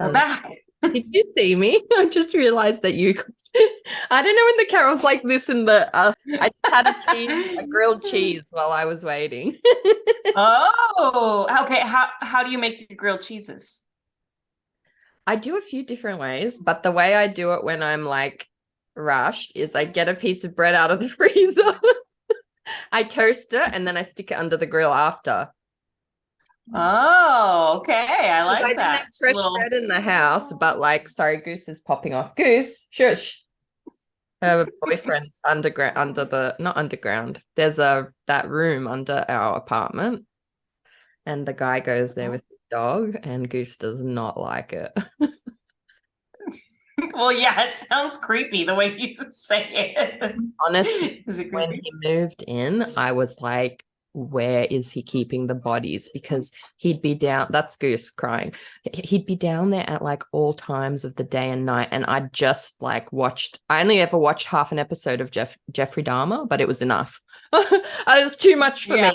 We're back. Did you see me? I just realized that you. I don't know when the camera was like this in the. I just had a grilled cheese while I was waiting. Oh, okay. How do you make your grilled cheeses? I do a few different ways, but the way I do it when I'm like rushed is I get a piece of bread out of the freezer. I toast it and then I stick it under the grill after. Oh, okay. I I like didn't have that. fresh bread in the house, but like, sorry, Goose is popping off. Goose, shush. Her boyfriend's underground, not underground. There's that room under our apartment, and the guy goes there with his dog, and Goose does not like it. Well, yeah, it sounds creepy the way you say it. Honestly, Is it when creepy? he moved in, I was like, where is he keeping the bodies? Because he'd be down, that's Goose crying. He'd be down there at like all times of the day and night. And I just like I only ever watched half an episode of Jeffrey Dahmer, but it was enough. It was too much for me.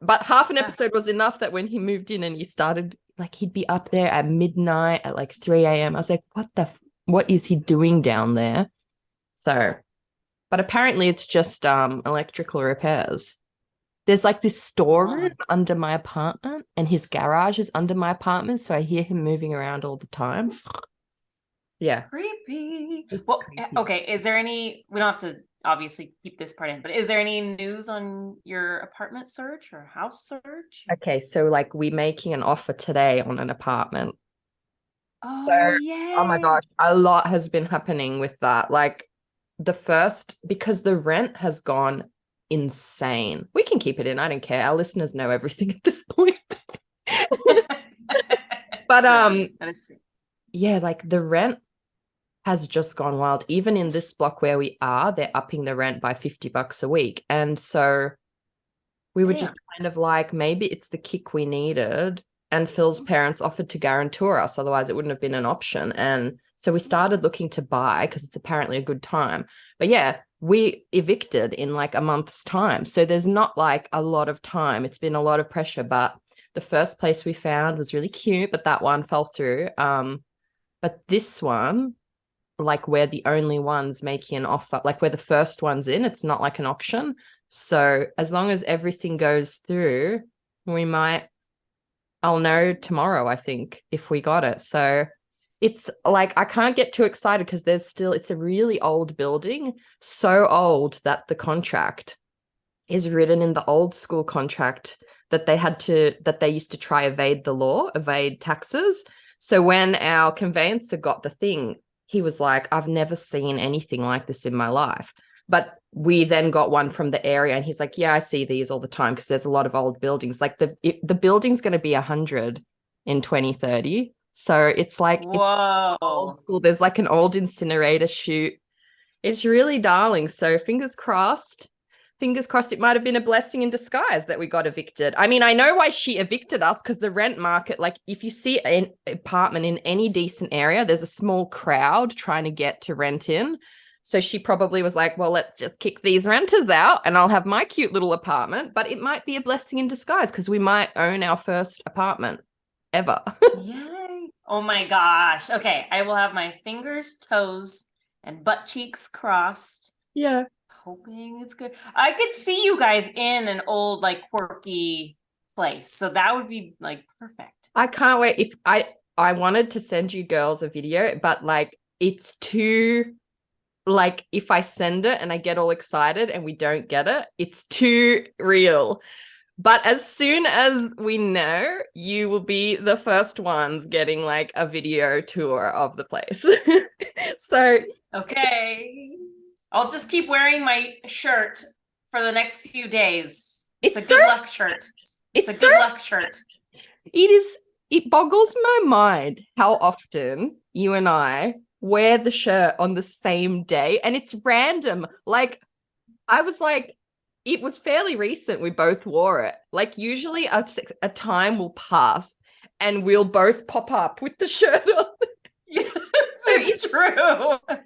But half an episode was enough that when he moved in and he started, like, he'd be up there at midnight at like 3 a.m. I was like, what is he doing down there? So, but apparently it's just electrical repairs. There's like this storeroom under my apartment, and his garage is under my apartment, so I hear him moving around all the time. Yeah. Creepy. Well, okay. Is there any, we don't have to obviously keep this part in, but is there any news on your apartment search or house search? Okay, so like we're making an offer today on an apartment. Oh, So, yeah. oh my gosh, a lot has been happening with that. Like because the rent has gone insane. We can keep it in. I don't care. Our listeners know everything at this point. But that is true. yeah, like the rent has just gone wild. Even in this block where we are, they're upping the rent by $50 a week. And so we were just kind of like, maybe it's the kick we needed. And Phil's parents offered to guarantor us, otherwise it wouldn't have been an option. And so we started looking to buy because it's apparently a good time. But yeah, we evicted in like a month's time. So there's not like a lot of time. It's been a lot of pressure. But the first place we found was really cute, but that one fell through. But this one, like we're the only ones making an offer, like we're the first ones in. It's not like an auction. So as long as everything goes through, I'll know tomorrow, I think, if we got it. So it's like, I can't get too excited because it's a really old building, so old that the contract is written in the old school contract that they used to try evade taxes. So when our conveyancer got the thing, he was like, I've never seen anything like this in my life. But we then got one from the area, and he's like, yeah, I see these all the time because there's a lot of old buildings. Like the building's going to be 100 in 2030. So it's like, whoa, it's old school. There's like an old incinerator chute. It's really darling. So fingers crossed. Fingers crossed it might have been a blessing in disguise that we got evicted. I mean, I know why she evicted us, because the rent market, like if you see an apartment in any decent area, there's a small crowd trying to get to rent in. So she probably was like, well, let's just kick these renters out and I'll have my cute little apartment. But it might be a blessing in disguise because we might own our first apartment ever. Yay. Oh my gosh. Okay, I will have my fingers, toes, and butt cheeks crossed. Yeah. Hoping it's good. I could see you guys in an old, like, quirky place. So that would be like perfect. I can't wait. If I wanted to send you girls a video, but like it's too, like if I send it and I get all excited and we don't get it, it's too real. But as soon as we know, you will be the first ones getting like a video tour of the place. So okay. I'll just keep wearing my shirt for the next few days. It's a good luck shirt. It's a good luck shirt. It boggles my mind how often you and I wear the shirt on the same day, and it's random. Like, I was like, it was fairly recent we both wore it. Like, usually a time will pass and we'll both pop up with the shirt on. Yes, it's true.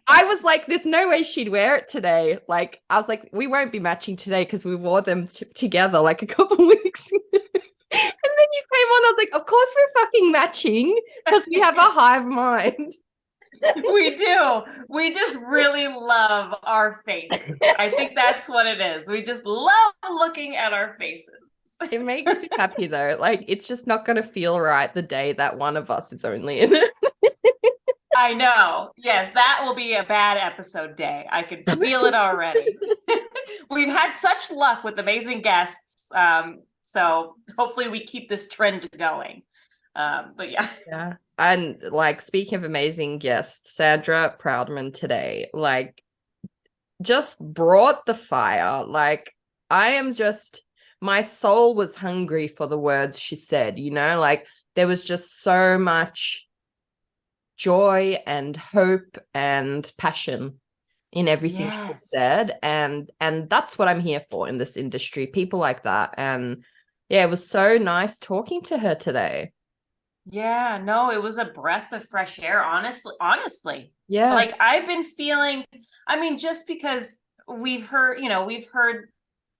I was like, there's no way she'd wear it today. Like, I was like, we won't be matching today because we wore them together like a couple weeks. And then you came on, I was like, of course we're fucking matching because we have a hive mind. We do. We just really love our faces. I think that's what it is. We just love looking at our faces. It makes me happy though. Like, it's just not going to feel right the day that one of us is only in it. I know. Yes, that will be a bad episode day. I can feel it already. We've had such luck with amazing guests. So hopefully we keep this trend going. But yeah. Yeah. And like, speaking of amazing guests, Sandra Proudman today, like, just brought the fire. Like, I am just, my soul was hungry for the words she said, you know, like there was just so much joy and hope and passion in everything she said. And that's what I'm here for in this industry, people like that. And yeah, it was so nice talking to her today. Yeah, no, it was a breath of fresh air, honestly. Yeah. Like I've been feeling, I mean, just because we've heard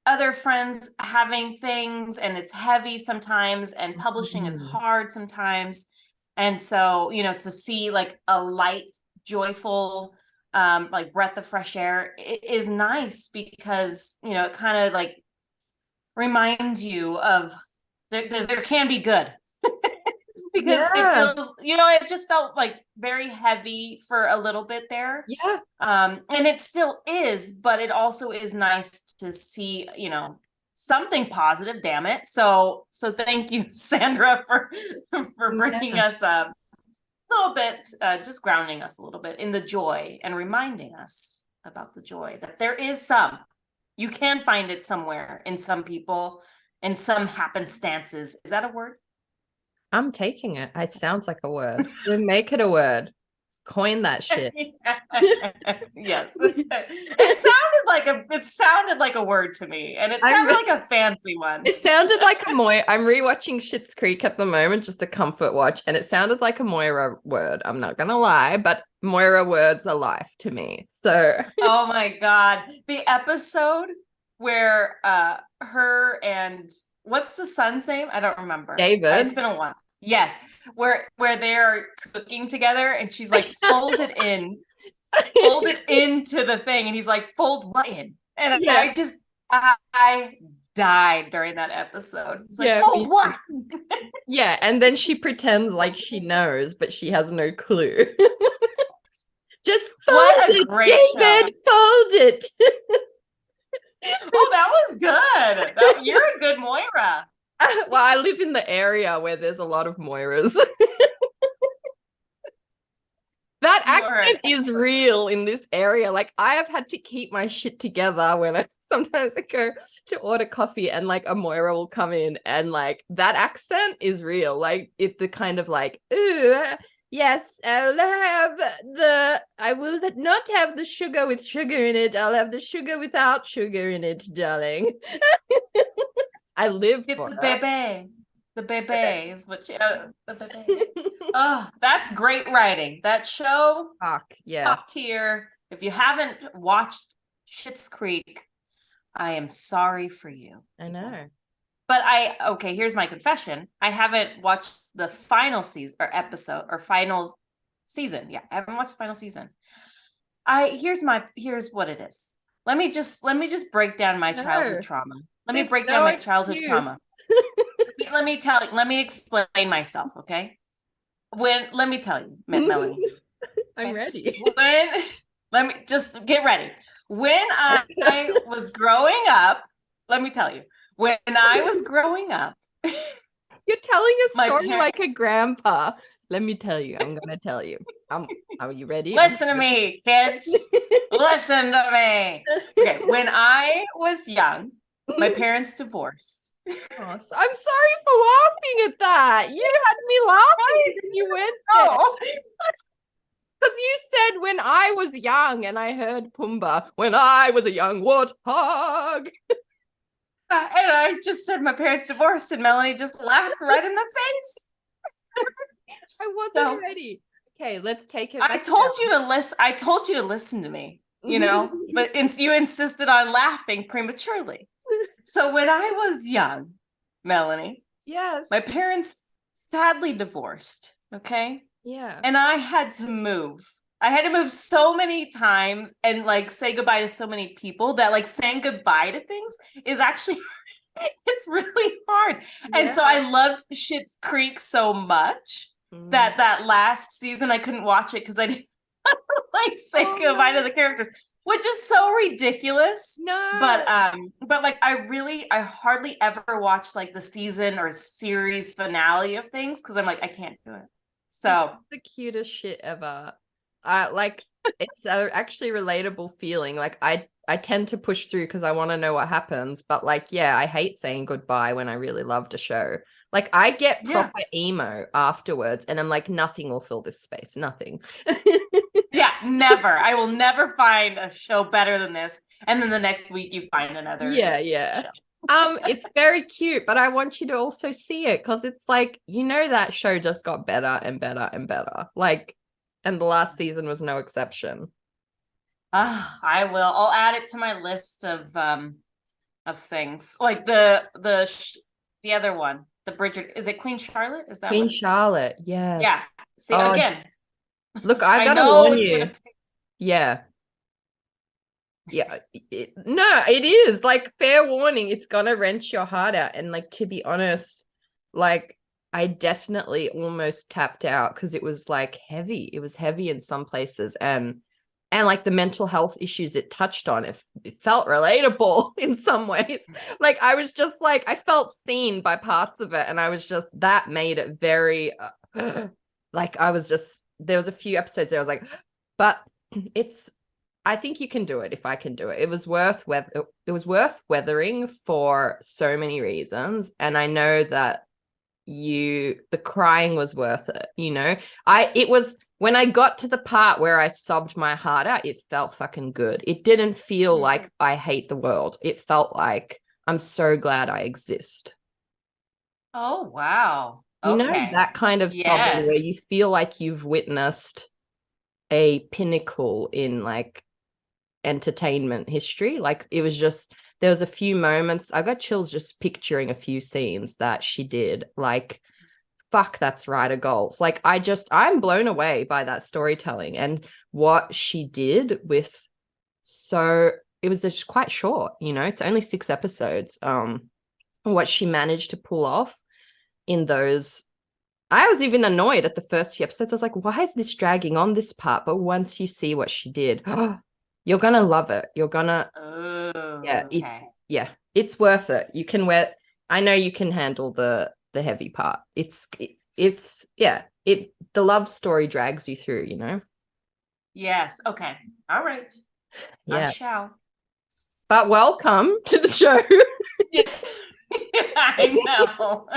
other friends having things and it's heavy sometimes and publishing is hard sometimes. And so, to see like a light, joyful, like breath of fresh air is nice because, it kind of like reminds you of there can be good. Because it feels, it just felt like very heavy for a little bit there. Yeah. And it still is, but it also is nice to see, something positive, damn it. So thank you, Sandra, for bringing us a little bit, just grounding us a little bit in the joy and reminding us about the joy that there is you can find it somewhere in some people, in some happenstances. Is that a word? I'm taking it. It sounds like a word. We make it a word. Coin that shit. Yes. It sounded like a word to me. And it sounded like a fancy one. It sounded like a Moira. I'm rewatching Schitt's Creek at the moment, just a comfort watch, and it sounded like a Moira word. I'm not gonna lie, but Moira words are life to me. So oh my God. The episode where her and what's the son's name? I don't remember. David. It's been a while. Yes, where they're cooking together and she's like folded into the thing, and he's like, fold what in? And I died during that episode. It's like, fold what? Yeah, and then she pretends like she knows, but she has no clue. Just fold it, David. Show. Fold it. Oh, that was good. You're a good Moira. Well, I live in the area where there's a lot of Moiras. That accent is real in this area. Like, I have had to keep my shit together when sometimes I go to order coffee and like a Moira will come in and like that accent is real. Like, it's the kind of like, ooh, yes, I will not have the sugar with sugar in it. I'll have the sugar without sugar in it, darling. I live for the bebe. The bebe is what the bebe. Oh, that's great writing. That show, top tier. If you haven't watched Schitt's Creek, I am sorry for you. I know. But here's my confession. I haven't watched the final season or episode or final season. Yeah, I haven't watched the final season. Here's what it is. Let me just break down my childhood trauma. Let me break down my childhood trauma. Let me explain myself, okay? Let me tell you, Melanie. I'm ready. Let me just get ready. When I was growing up, let me tell you, when I was growing up. You're telling a story like a grandpa. Let me tell you, I'm going to tell you. Are you ready? Listen to me, kids. Listen to me. Okay, when I was young, my parents divorced. Oh, so I'm sorry for laughing at that. You had me laughing and you went there. Because you said when I was young and I heard Pumbaa, when I was a young warthog. And I just said my parents divorced and Melanie just laughed right in the face. I wasn't ready. Okay, let's take it back. I told you to listen to me, but you insisted on laughing prematurely. So when I was young, Melanie, Yes. My parents sadly divorced. Okay. Yeah. And I had to move. I had to move so many times and like say goodbye to so many people that like saying goodbye to things is actually it's really hard. And so I loved Schitt's Creek so much that that last season I couldn't watch it because I didn't like say goodbye to the characters, which is so ridiculous. No. But like I hardly ever watch like the season or series finale of things because I'm like, I can't do it. So the cutest shit ever. Like it's actually relatable feeling. Like I tend to push through because I want to know what happens, but like yeah, I hate saying goodbye when I really loved a show. Like I get proper emo afterwards and I'm like, nothing will fill this space. Nothing. Yeah, never. I will never find a show better than this. And then the next week you find another show. It's very cute, but I want you to also see it because it's like, you know, that show just got better and better and better. Like, and the last season was no exception. I will. I'll add it to my list of things. Like the other one, the Bridget, is it Queen Charlotte? Is that Queen what? Charlotte, yes. Yeah. See, again. Look, I gotta warn you. Yeah. Yeah. No, it is like fair warning. It's gonna wrench your heart out. And like, to be honest, like I definitely almost tapped out because it was like heavy. It was heavy in some places. And like the mental health issues it touched on, it felt relatable in some ways. Like I was just like, I felt seen by parts of it. And I was just, that made it very, like I was just, there was a few episodes there I was like, but I think you can do it if I can do it. It was worth weathering for so many reasons. And I know that the crying was worth it, you know? It was, when I got to the part where I sobbed my heart out, it felt fucking good. It didn't feel like I hate the world. It felt like I'm so glad I exist. Oh, wow. You know, that kind of sobbing where you feel like you've witnessed a pinnacle in like entertainment history. Like it was just, there was a few moments, I got chills just picturing a few scenes that she did. Like, fuck, that's writer goals. Like I'm blown away by that storytelling and what she did with, so it was just quite short, you know, it's only 6 episodes. What she managed to pull off in those, I was even annoyed at the first few episodes. I was like, why is this dragging on this part? But once you see what she did, you're gonna love it. You're gonna, it's worth it. You can I know you can handle the heavy part. The love story drags you through, you know? Yes. Okay. All right. Yeah. I shall. But welcome to the show. I know.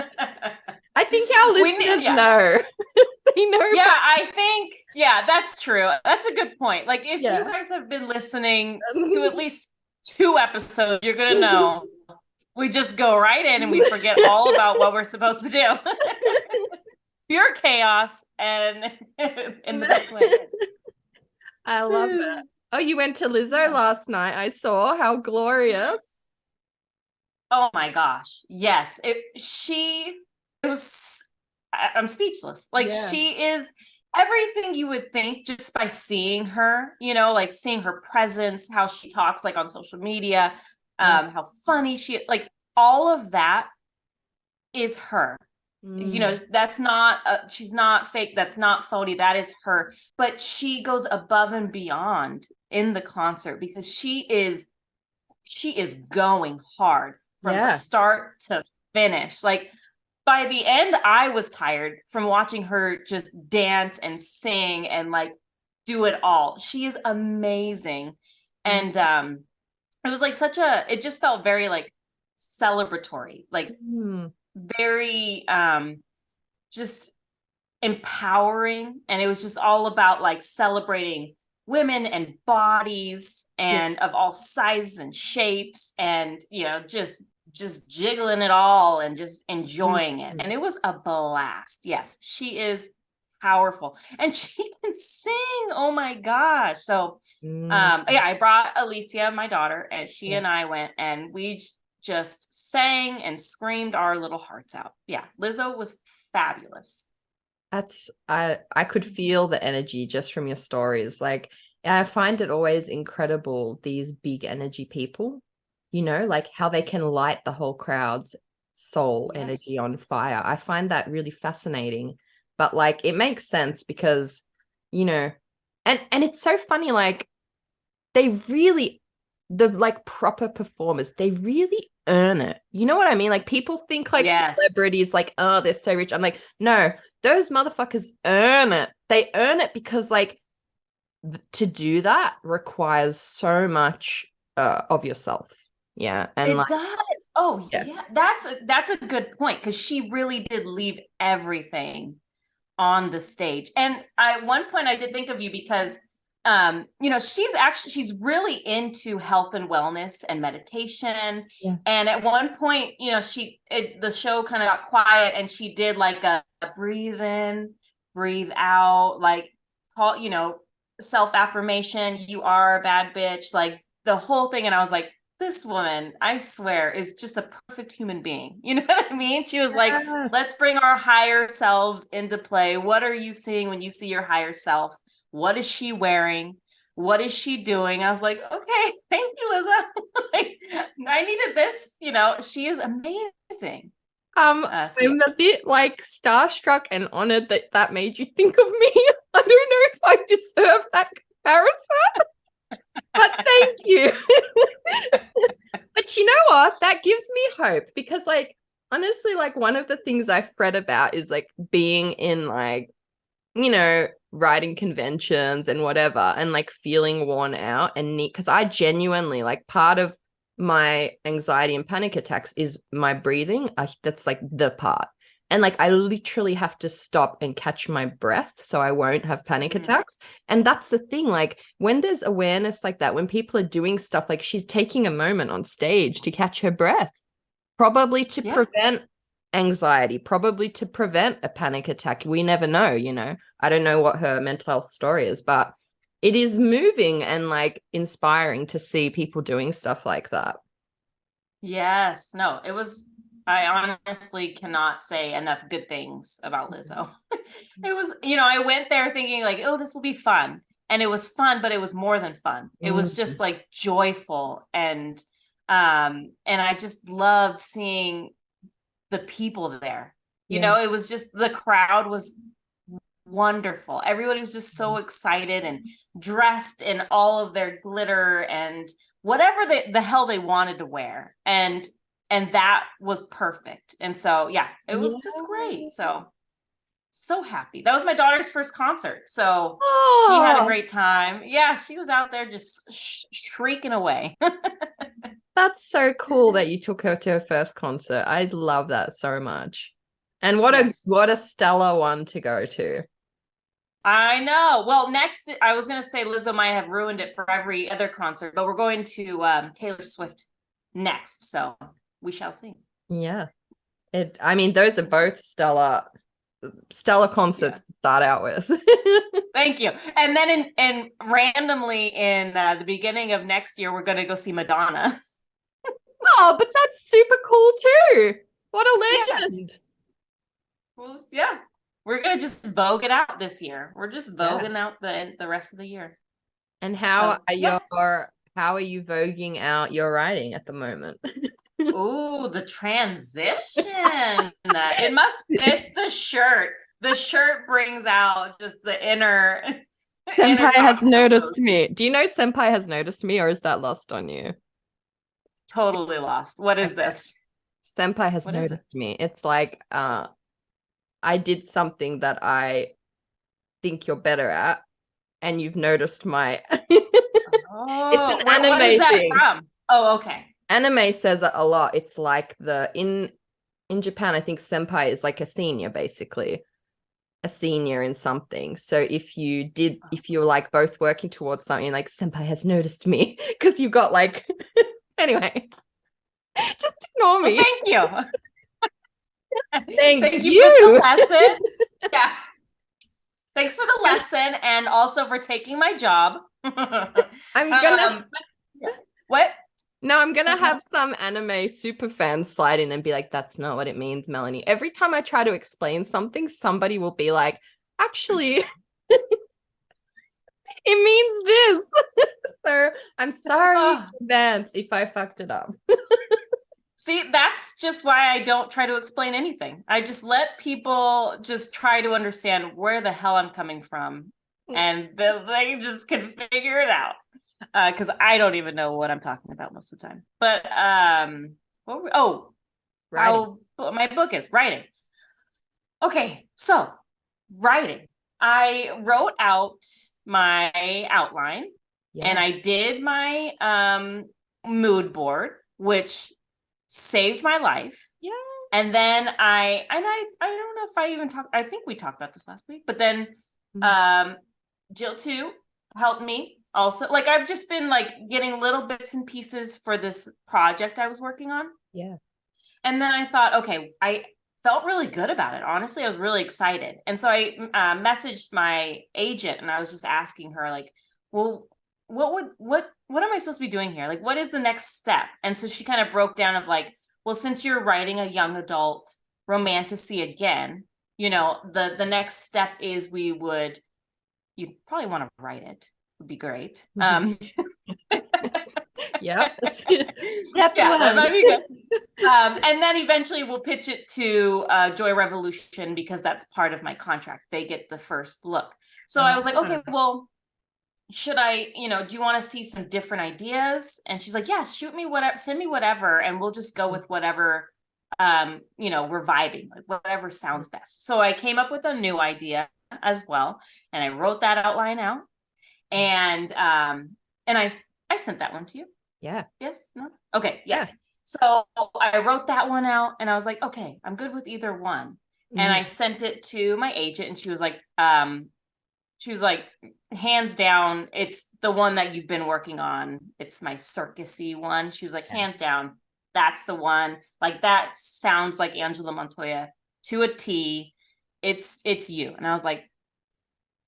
I think our listeners know. They know. Yeah, I think, that's true. That's a good point. Like if you guys have been listening to at least 2 episodes, you're going to know. We just go right in and we forget all about what we're supposed to do. Pure chaos and in the best way. I love it. Oh, you went to Lizzo last night. I saw. How glorious. Oh my gosh. Yes. I'm speechless. Like she is everything you would think just by seeing her, you know, like seeing her presence, how she talks like on social media, how funny like all of that is her. You know, that's not she's not fake, that's not phony, that is her. But she goes above and beyond in the concert because she is going hard from start to finish. Like by the end, I was tired from watching her just dance and sing and like do it all. She is amazing. And it was like it just felt very like celebratory, like very just empowering. And it was just all about like celebrating women and bodies and of all sizes and shapes and, you know, just jiggling it all and just enjoying it. And it was a blast. Yes, she is powerful and she can sing. Oh my gosh. So I brought Alicia, my daughter, and she and I went and we just sang and screamed our little hearts out. Yeah, Lizzo was fabulous. I could feel the energy just from your stories. Like, I find it always incredible, these big energy people, like how they can light the whole crowd's soul energy on fire. I find that really fascinating. But like, it makes sense because, and it's so funny, like they really, the like proper performers, they really earn it. You know what I mean? Like, people think like celebrities, like, oh, they're so rich. I'm like, no, those motherfuckers earn it. They earn it because like to do that requires so much of yourself. Yeah. And it like, does. Oh yeah. That's a good point, because she really did leave everything on the stage. And at one point I did think of you because she's really into health and wellness and meditation. Yeah. And at one point, the show kind of got quiet and she did like a breathe in, breathe out, like call, self-affirmation, you are a bad bitch, like the whole thing. And I was like, this woman, I swear, is just a perfect human being. You know what I mean? She was like, let's bring our higher selves into play. What are you seeing when you see your higher self? What is she wearing? What is she doing? I was like, okay, thank you, Lizzo. Like, I needed this. She is amazing. I'm a bit like starstruck and honored that made you think of me. I don't know if I deserve that comparison. But thank you. But you know what? That gives me hope, because like, honestly, like one of the things I've read about is like being in like, writing conventions and whatever, and like feeling worn out and neat. Because I genuinely, like, part of my anxiety and panic attacks is my breathing. That's like the part. And like, I literally have to stop and catch my breath so I won't have panic attacks. And that's the thing, like when there's awareness like that, when people are doing stuff, like she's taking a moment on stage to catch her breath, probably to prevent anxiety, probably to prevent a panic attack. We never know, I don't know what her mental health story is, but it is moving and like inspiring to see people doing stuff like that. Yes. No, I honestly cannot say enough good things about Lizzo. It was, I went there thinking like, oh, this will be fun. And it was fun, but it was more than fun. It was just like joyful. And I just loved seeing the people there. It was just, the crowd was wonderful. Everybody was just so excited and dressed in all of their glitter and whatever the hell they wanted to wear. And that was perfect. And so, it was just great. So happy. That was my daughter's first concert. So she had a great time. Yeah, she was out there just shrieking away. That's so cool that you took her to her first concert. I love that so much. And what a stellar one to go to. I know. Well, next, I was going to say Lizzo might have ruined it for every other concert, but we're going to Taylor Swift next. So we shall see. Yeah. Those are both stellar concerts to start out with. Thank you. And then in randomly in the beginning of next year, we're going to go see Madonna. Oh, but that's super cool too. What a legend. Well, yeah. We're going to just vogue it out this year. We're just voguing out the rest of the year. And how are you voguing out your writing at the moment? Ooh, the transition. It's the shirt. The shirt brings out just the inner. Senpai has noticed me. Do you know Senpai has noticed me, or is that lost on you? Totally lost. What is this? Senpai has noticed me. It's like, I did something that I think you're better at, and you've noticed my. It's an anime what is that thing. From? Oh, okay. Anime says it a lot. It's like in Japan, I think senpai is like a senior, basically. A senior in something. So if you're like both working towards something, like senpai has noticed me, because you've got like anyway. Just ignore me. Well, thank you. Thank you for the lesson. Yeah. Thanks for the lesson, and also for taking my job. I'm gonna What? No, I'm gonna have some anime super fans slide in and be like, that's not what it means, Melanie. Every time I try to explain something, somebody will be like, actually, it means this. So I'm sorry in advance if I fucked it up. See, that's just why I don't try to explain anything. I just let people just try to understand where the hell I'm coming from, and they just can figure it out. Because I don't even know what I'm talking about most of the time. But Writing. how my book is writing. Okay, so writing. I wrote out my outline, and I did my mood board, which saved my life. Yeah. And then I don't know if I even talked, I think we talked about this last week, but then Jill too helped me also. Like, I've just been like getting little bits and pieces for this project I was working on. Yeah. And then I thought, okay, I felt really good about it. Honestly, I was really excited. And so I messaged my agent, and I was just asking her, like, well, what am I supposed to be doing here? Like, what is the next step? And so she kind of broke down of like, well, since you're writing a young adult romantasy again, you know, the next step is you'd probably want to write it. Would be great. Yeah. That might be good. And then eventually we'll pitch it to Joy Revolution, because that's part of my contract. They get the first look. So I was like, okay, well, should I, do you want to see some different ideas? And she's like, yeah, shoot me whatever, send me whatever, and we'll just go with whatever, we're vibing, like whatever sounds best. So I came up with a new idea as well, and I wrote that outline out, and I sent that one to you. Yeah. Yes. No. Okay. Yes. Yeah. So I wrote that one out, and I was like, okay, I'm good with either one. And I sent it to my agent, and she was like, hands down, it's the one that you've been working on. It's my circusy one. She was like, hands down, that's the one. Like, that sounds like Angela Montoya to a T. It's you. And I was like,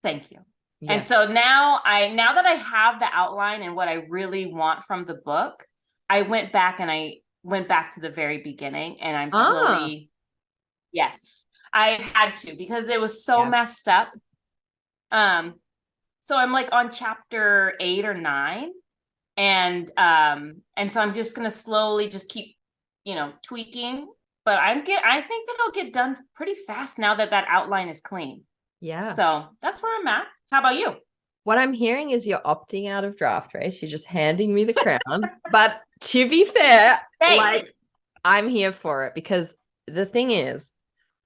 thank you. Yeah. And so now that I have the outline and what I really want from the book, I went back to the very beginning, and I'm slowly, yes, I had to, because it was so messed up. So I'm like on chapter 8 or 9, and so I'm just gonna slowly just keep, tweaking. But I think that I'll get done pretty fast now that outline is clean. Yeah. So that's where I'm at. How about you? What I'm hearing is you're opting out of Draft Race. You're just handing me the crown. But to be fair, like, I'm here for it, because the thing is,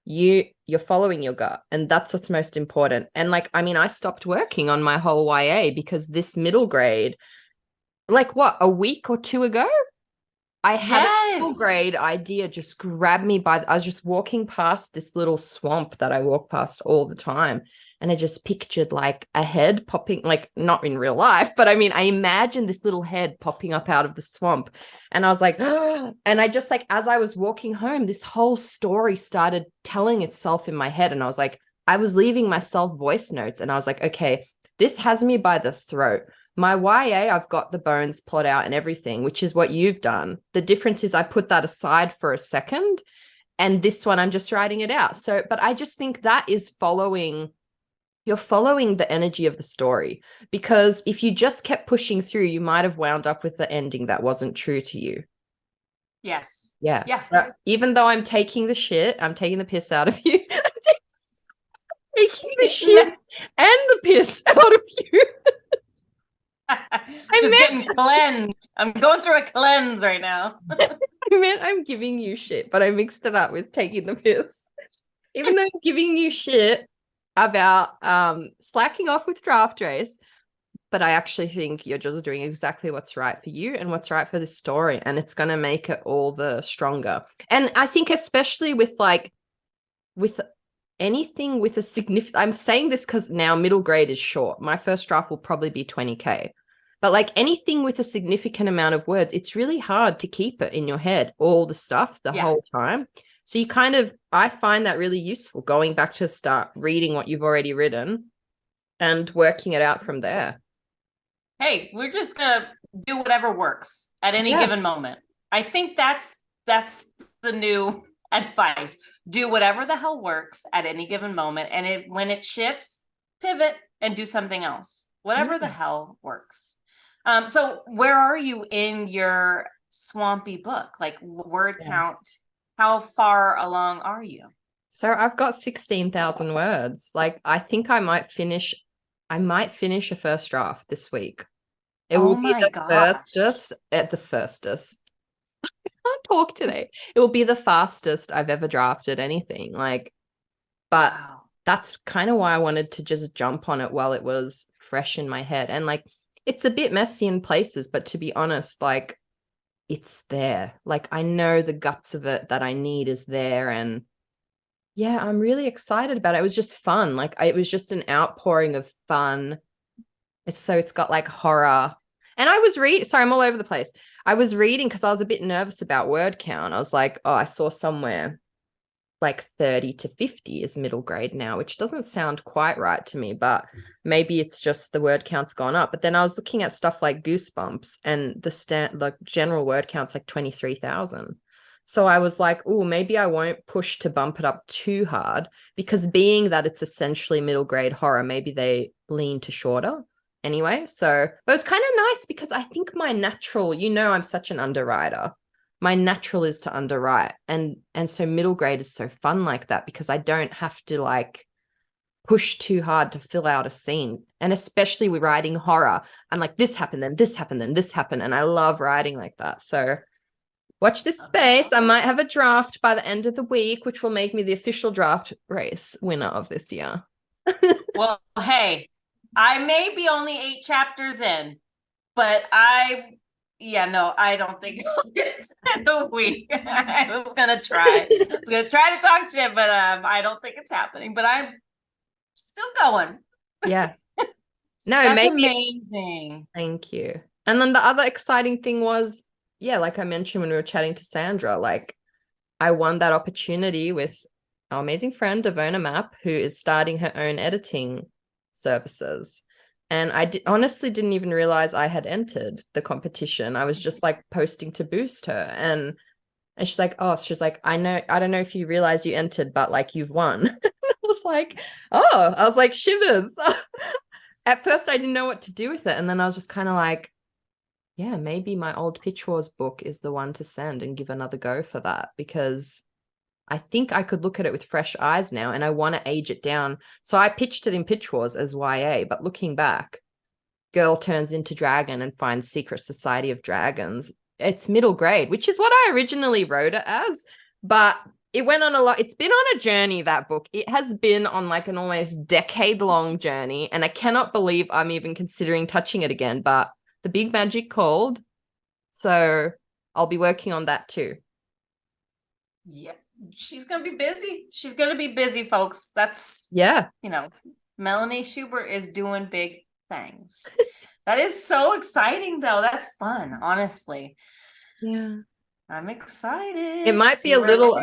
you're following your gut, and that's what's most important. And like, I mean, I stopped working on my whole YA because this middle grade, like, what, a week or 2 ago, I had a middle grade idea just grab me I was just walking past this little swamp that I walk past all the time, and I just pictured like a head popping, like, not in real life, but I mean, I imagined this little head popping up out of the swamp, and I was like, oh, and I just, like, as I was walking home, this whole story started telling itself in my head, and I was like, I was leaving myself voice notes, and I was like, okay, this has me by the throat. My YA, I've got the bones plot out and everything, which is what you've done. The difference is I put that aside for a second, and this one, I'm just writing it out. So, but I just think that is you're following the energy of the story, because if you just kept pushing through, you might have wound up with the ending that wasn't true to you. Yes. Yeah. Yes. So even though I'm taking the piss out of you. I'm taking the shit and the piss out of you. Getting cleansed. I'm going through a cleanse right now. I'm giving you shit, but I mixed it up with taking the piss. Even though I'm giving you shit about slacking off with Draft Race, but I actually think you're just doing exactly what's right for you and what's right for this story, and it's going to make it all the stronger. And I think especially with anything with a significant, I'm saying this because now middle grade is short. My first draft will probably be 20K. But like anything with a significant amount of words, it's really hard to keep it in your head, all the stuff the whole time. So I find that really useful, going back to start reading what you've already written and working it out from there. Hey, we're just going to do whatever works at any given moment. I think that's the new advice. Do whatever the hell works at any given moment. And when it shifts, pivot and do something else. Whatever the hell works. So where are you in your swampy book? Like word count, how far along are you? So I've got 16,000 words. Like I think I might finish a first draft this week. It will be the fastest at the firstest. I can't talk today. It will be the fastest I've ever drafted anything. Like, but that's kind of why I wanted to just jump on it while it was fresh in my head. And like, it's a bit messy in places, but to be honest, like it's there. Like I know the guts of it that I need is there. And yeah, I'm really excited about it. It was just fun. Like it was just an outpouring of fun. It's got like horror. And I was sorry, I'm all over the place. I was reading because I was a bit nervous about word count. I was like, oh, I saw somewhere like 30 to 50 is middle grade now, which doesn't sound quite right to me, but maybe it's just the word count's gone up. But then I was looking at stuff like Goosebumps and the general word count's like 23,000. So I was like, oh, maybe I won't push to bump it up too hard, because being that it's essentially middle grade horror, maybe they lean to shorter anyway. So but it was kind of nice because I think my natural, I'm such an underwriter. My natural is to underwrite. And so middle grade is so fun like that because I don't have to like push too hard to fill out a scene. And especially with writing horror, I'm like, this happened, then this happened, then this happened. And I love writing like that. So watch this space. I might have a draft by the end of the week, which will make me the official draft race winner of this year. Well, hey, I may be only 8 chapters in, but I don't think I'll get it in a week. I was gonna try to talk shit, but I don't think it's happening. But I'm still going. Yeah. No, that's amazing. Thank you. And then the other exciting thing was, like I mentioned when we were chatting to Sandra, like I won that opportunity with our amazing friend Devona Mapp, who is starting her own editing services. And I honestly didn't even realize I had entered the competition. I was just like posting to boost her. And she's like, I don't know if you realize you entered, but like you've won. I was like, shivers. At first I didn't know what to do with it. And then I was just kind of like, yeah, maybe my old Pitch Wars book is the one to send and give another go for that, because I think I could look at it with fresh eyes now, and I want to age it down. So I pitched it in Pitch Wars as YA, but looking back, girl turns into dragon and finds secret society of dragons. It's middle grade, which is what I originally wrote it as, but it went on it's been on a journey, that book. It has been on like an almost decade-long journey, and I cannot believe I'm even considering touching it again, but the big magic called, so I'll be working on that too. Yeah. She's going to be busy. She's going to be busy, folks. That's, Melanie Schubert is doing big things. That is so exciting, though. That's fun, honestly. Yeah. I'm excited. It might be a little,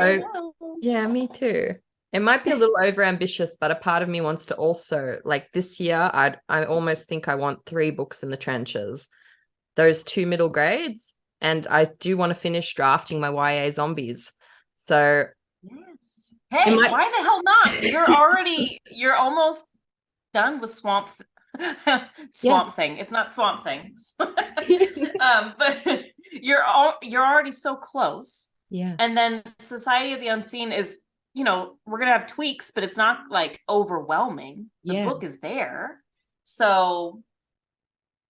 yeah, me too. It might be a little overambitious, but a part of me wants to also, like this year, I almost think I want 3 books in the trenches. Those 2 middle grades, and I do want to finish drafting my YA zombies. So yes. Hey, why the hell not? You're almost done with Swamp Thing. It's not Swamp Thing. But you're already so close. Yeah. And then Society of the Unseen is, we're gonna have tweaks, but it's not like overwhelming. The book is there. So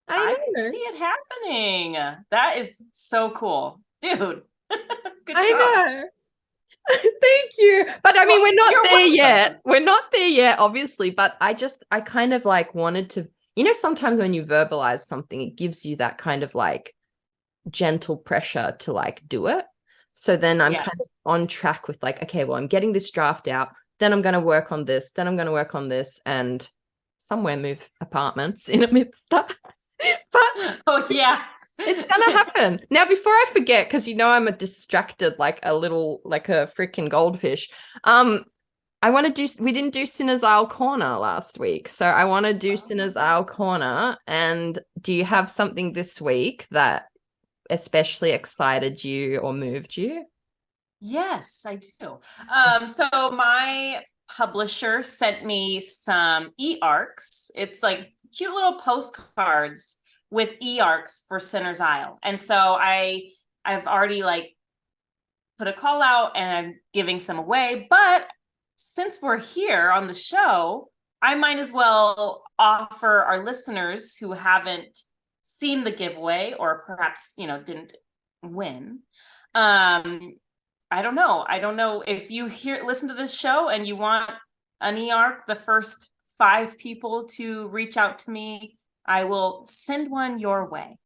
I can see it happening. That is so cool. Dude. Good job. I know. Thank you. But I mean, we're not there yet. We're not there yet, obviously. But I kind of like wanted to, sometimes when you verbalize something, it gives you that kind of like gentle pressure to like do it. So then I'm kind of on track with like, okay, well, I'm getting this draft out. Then I'm going to work on this. Then I'm going to work on this, and somewhere move apartments in amidst that. But oh yeah. It's gonna happen. Now, before I forget, because I'm a distracted, like a freaking goldfish. I want to do, we didn't do Sinner's Isle Corner last week. So I want to do Sinner's Isle Corner. And do you have something this week that especially excited you or moved you? Yes, I do. So my publisher sent me some e-arcs. It's like cute little postcards with e-arcs for Sinner's Isle. And so I've already like put a call out and I'm giving some away. But since we're here on the show, I might as well offer our listeners who haven't seen the giveaway or perhaps, didn't win. I don't know. I don't know if you listen to this show and you want an e-arc, the first 5 people to reach out to me, I will send one your way.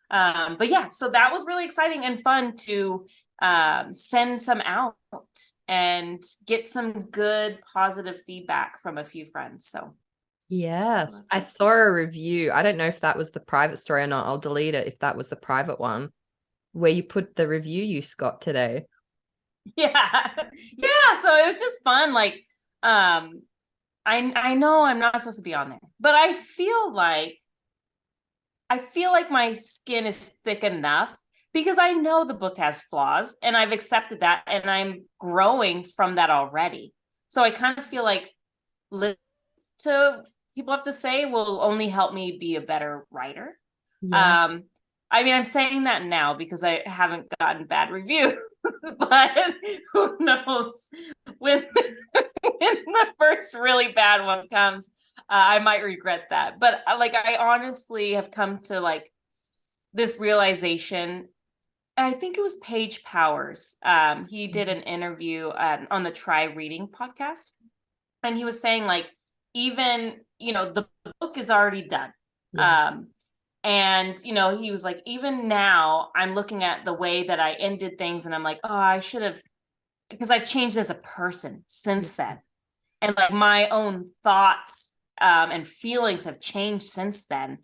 But yeah, so that was really exciting and fun to send some out and get some good positive feedback from a few friends. So yes, I saw a review. I don't know if that was the private story or not. I'll delete it if that was the private one where you put the review you got today. Yeah. So it was just fun. Like, I know I'm not supposed to be on there, but I feel like my skin is thick enough because I know the book has flaws and I've accepted that and I'm growing from that already. So I kind of feel like to people have to say will only help me be a better writer. Yeah. I mean, I'm saying that now because I haven't gotten bad reviews, but who knows when the first really bad one comes, I might regret that. But like, I honestly have come to like this realization. I think it was Paige Powers. He did an interview on the Try Reading podcast, and he was saying like, even the book is already done. Yeah. And, he was like, even now I'm looking at the way that I ended things and I'm like, oh, I should have, because I've changed as a person since then. And like my own thoughts and feelings have changed since then.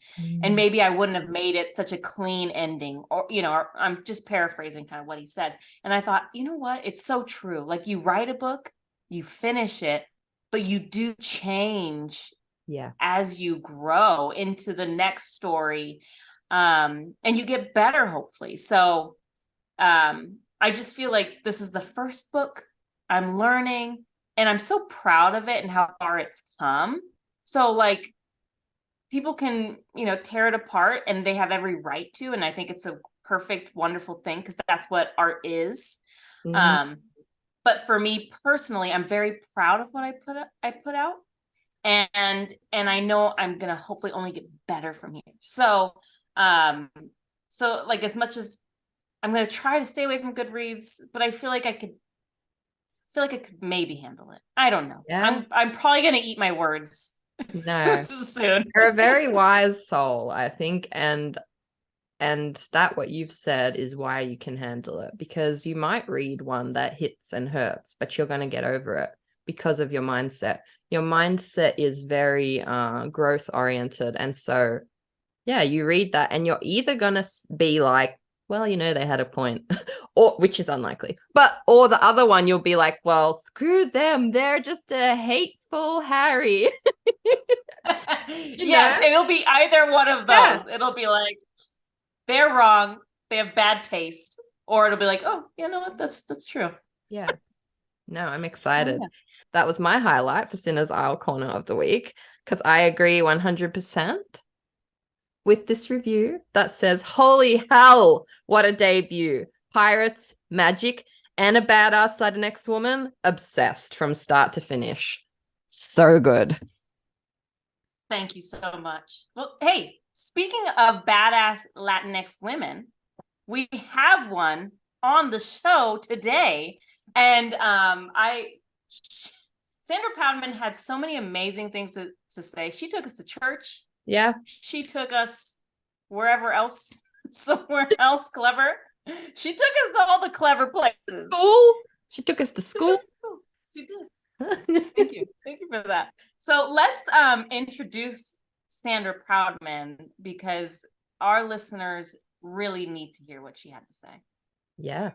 And maybe I wouldn't have made it such a clean ending or I'm just paraphrasing kind of what he said. And I thought, you know what? It's so true. Like you write a book, you finish it, but you do change as you grow into the next story, and you get better hopefully. So I just feel like this is the first book I'm learning and I'm so proud of it and how far it's come. So like people can tear it apart and they have every right to, and I think it's a perfect wonderful thing because that's what art is. But for me personally, I'm very proud of what I put out. And I know I'm gonna hopefully only get better from here. So like as much as I'm gonna try to stay away from Goodreads, but I feel like I could maybe handle it. I don't know. Yeah. I'm probably gonna eat my words No. soon. You're a very wise soul, I think, and that what you've said is why you can handle it, because you might read one that hits and hurts, but you're going to get over it because of your mindset. Your mindset is very growth oriented, and so yeah, you read that and you're either going to be like, well, they had a point, or which is unlikely, or the other one you'll be like, well, screw them, they're just a hateful Harry. Yes, it'll be either one of those. Yeah. It'll be like they're wrong, they have bad taste, or it'll be like, oh, you know what, that's true. Yeah. No, I'm excited. Yeah. That was my highlight for Sinner's Isle Corner of the week, because I agree 100% with this review that says, holy hell, what a debut. Pirates, magic, and a badass Latinx woman. Obsessed from start to finish. So good. Thank you so much. Well, hey, speaking of badass Latinx women, we have one on the show today. And Sandra Proudman had so many amazing things to say. She took us to church. Yeah. She took us wherever else, somewhere else clever. She took us to all the clever places. School. She took us to school. She did. Thank you for that. So let's introduce Sandra Proudman, because our listeners really need to hear what she had to say. Yeah.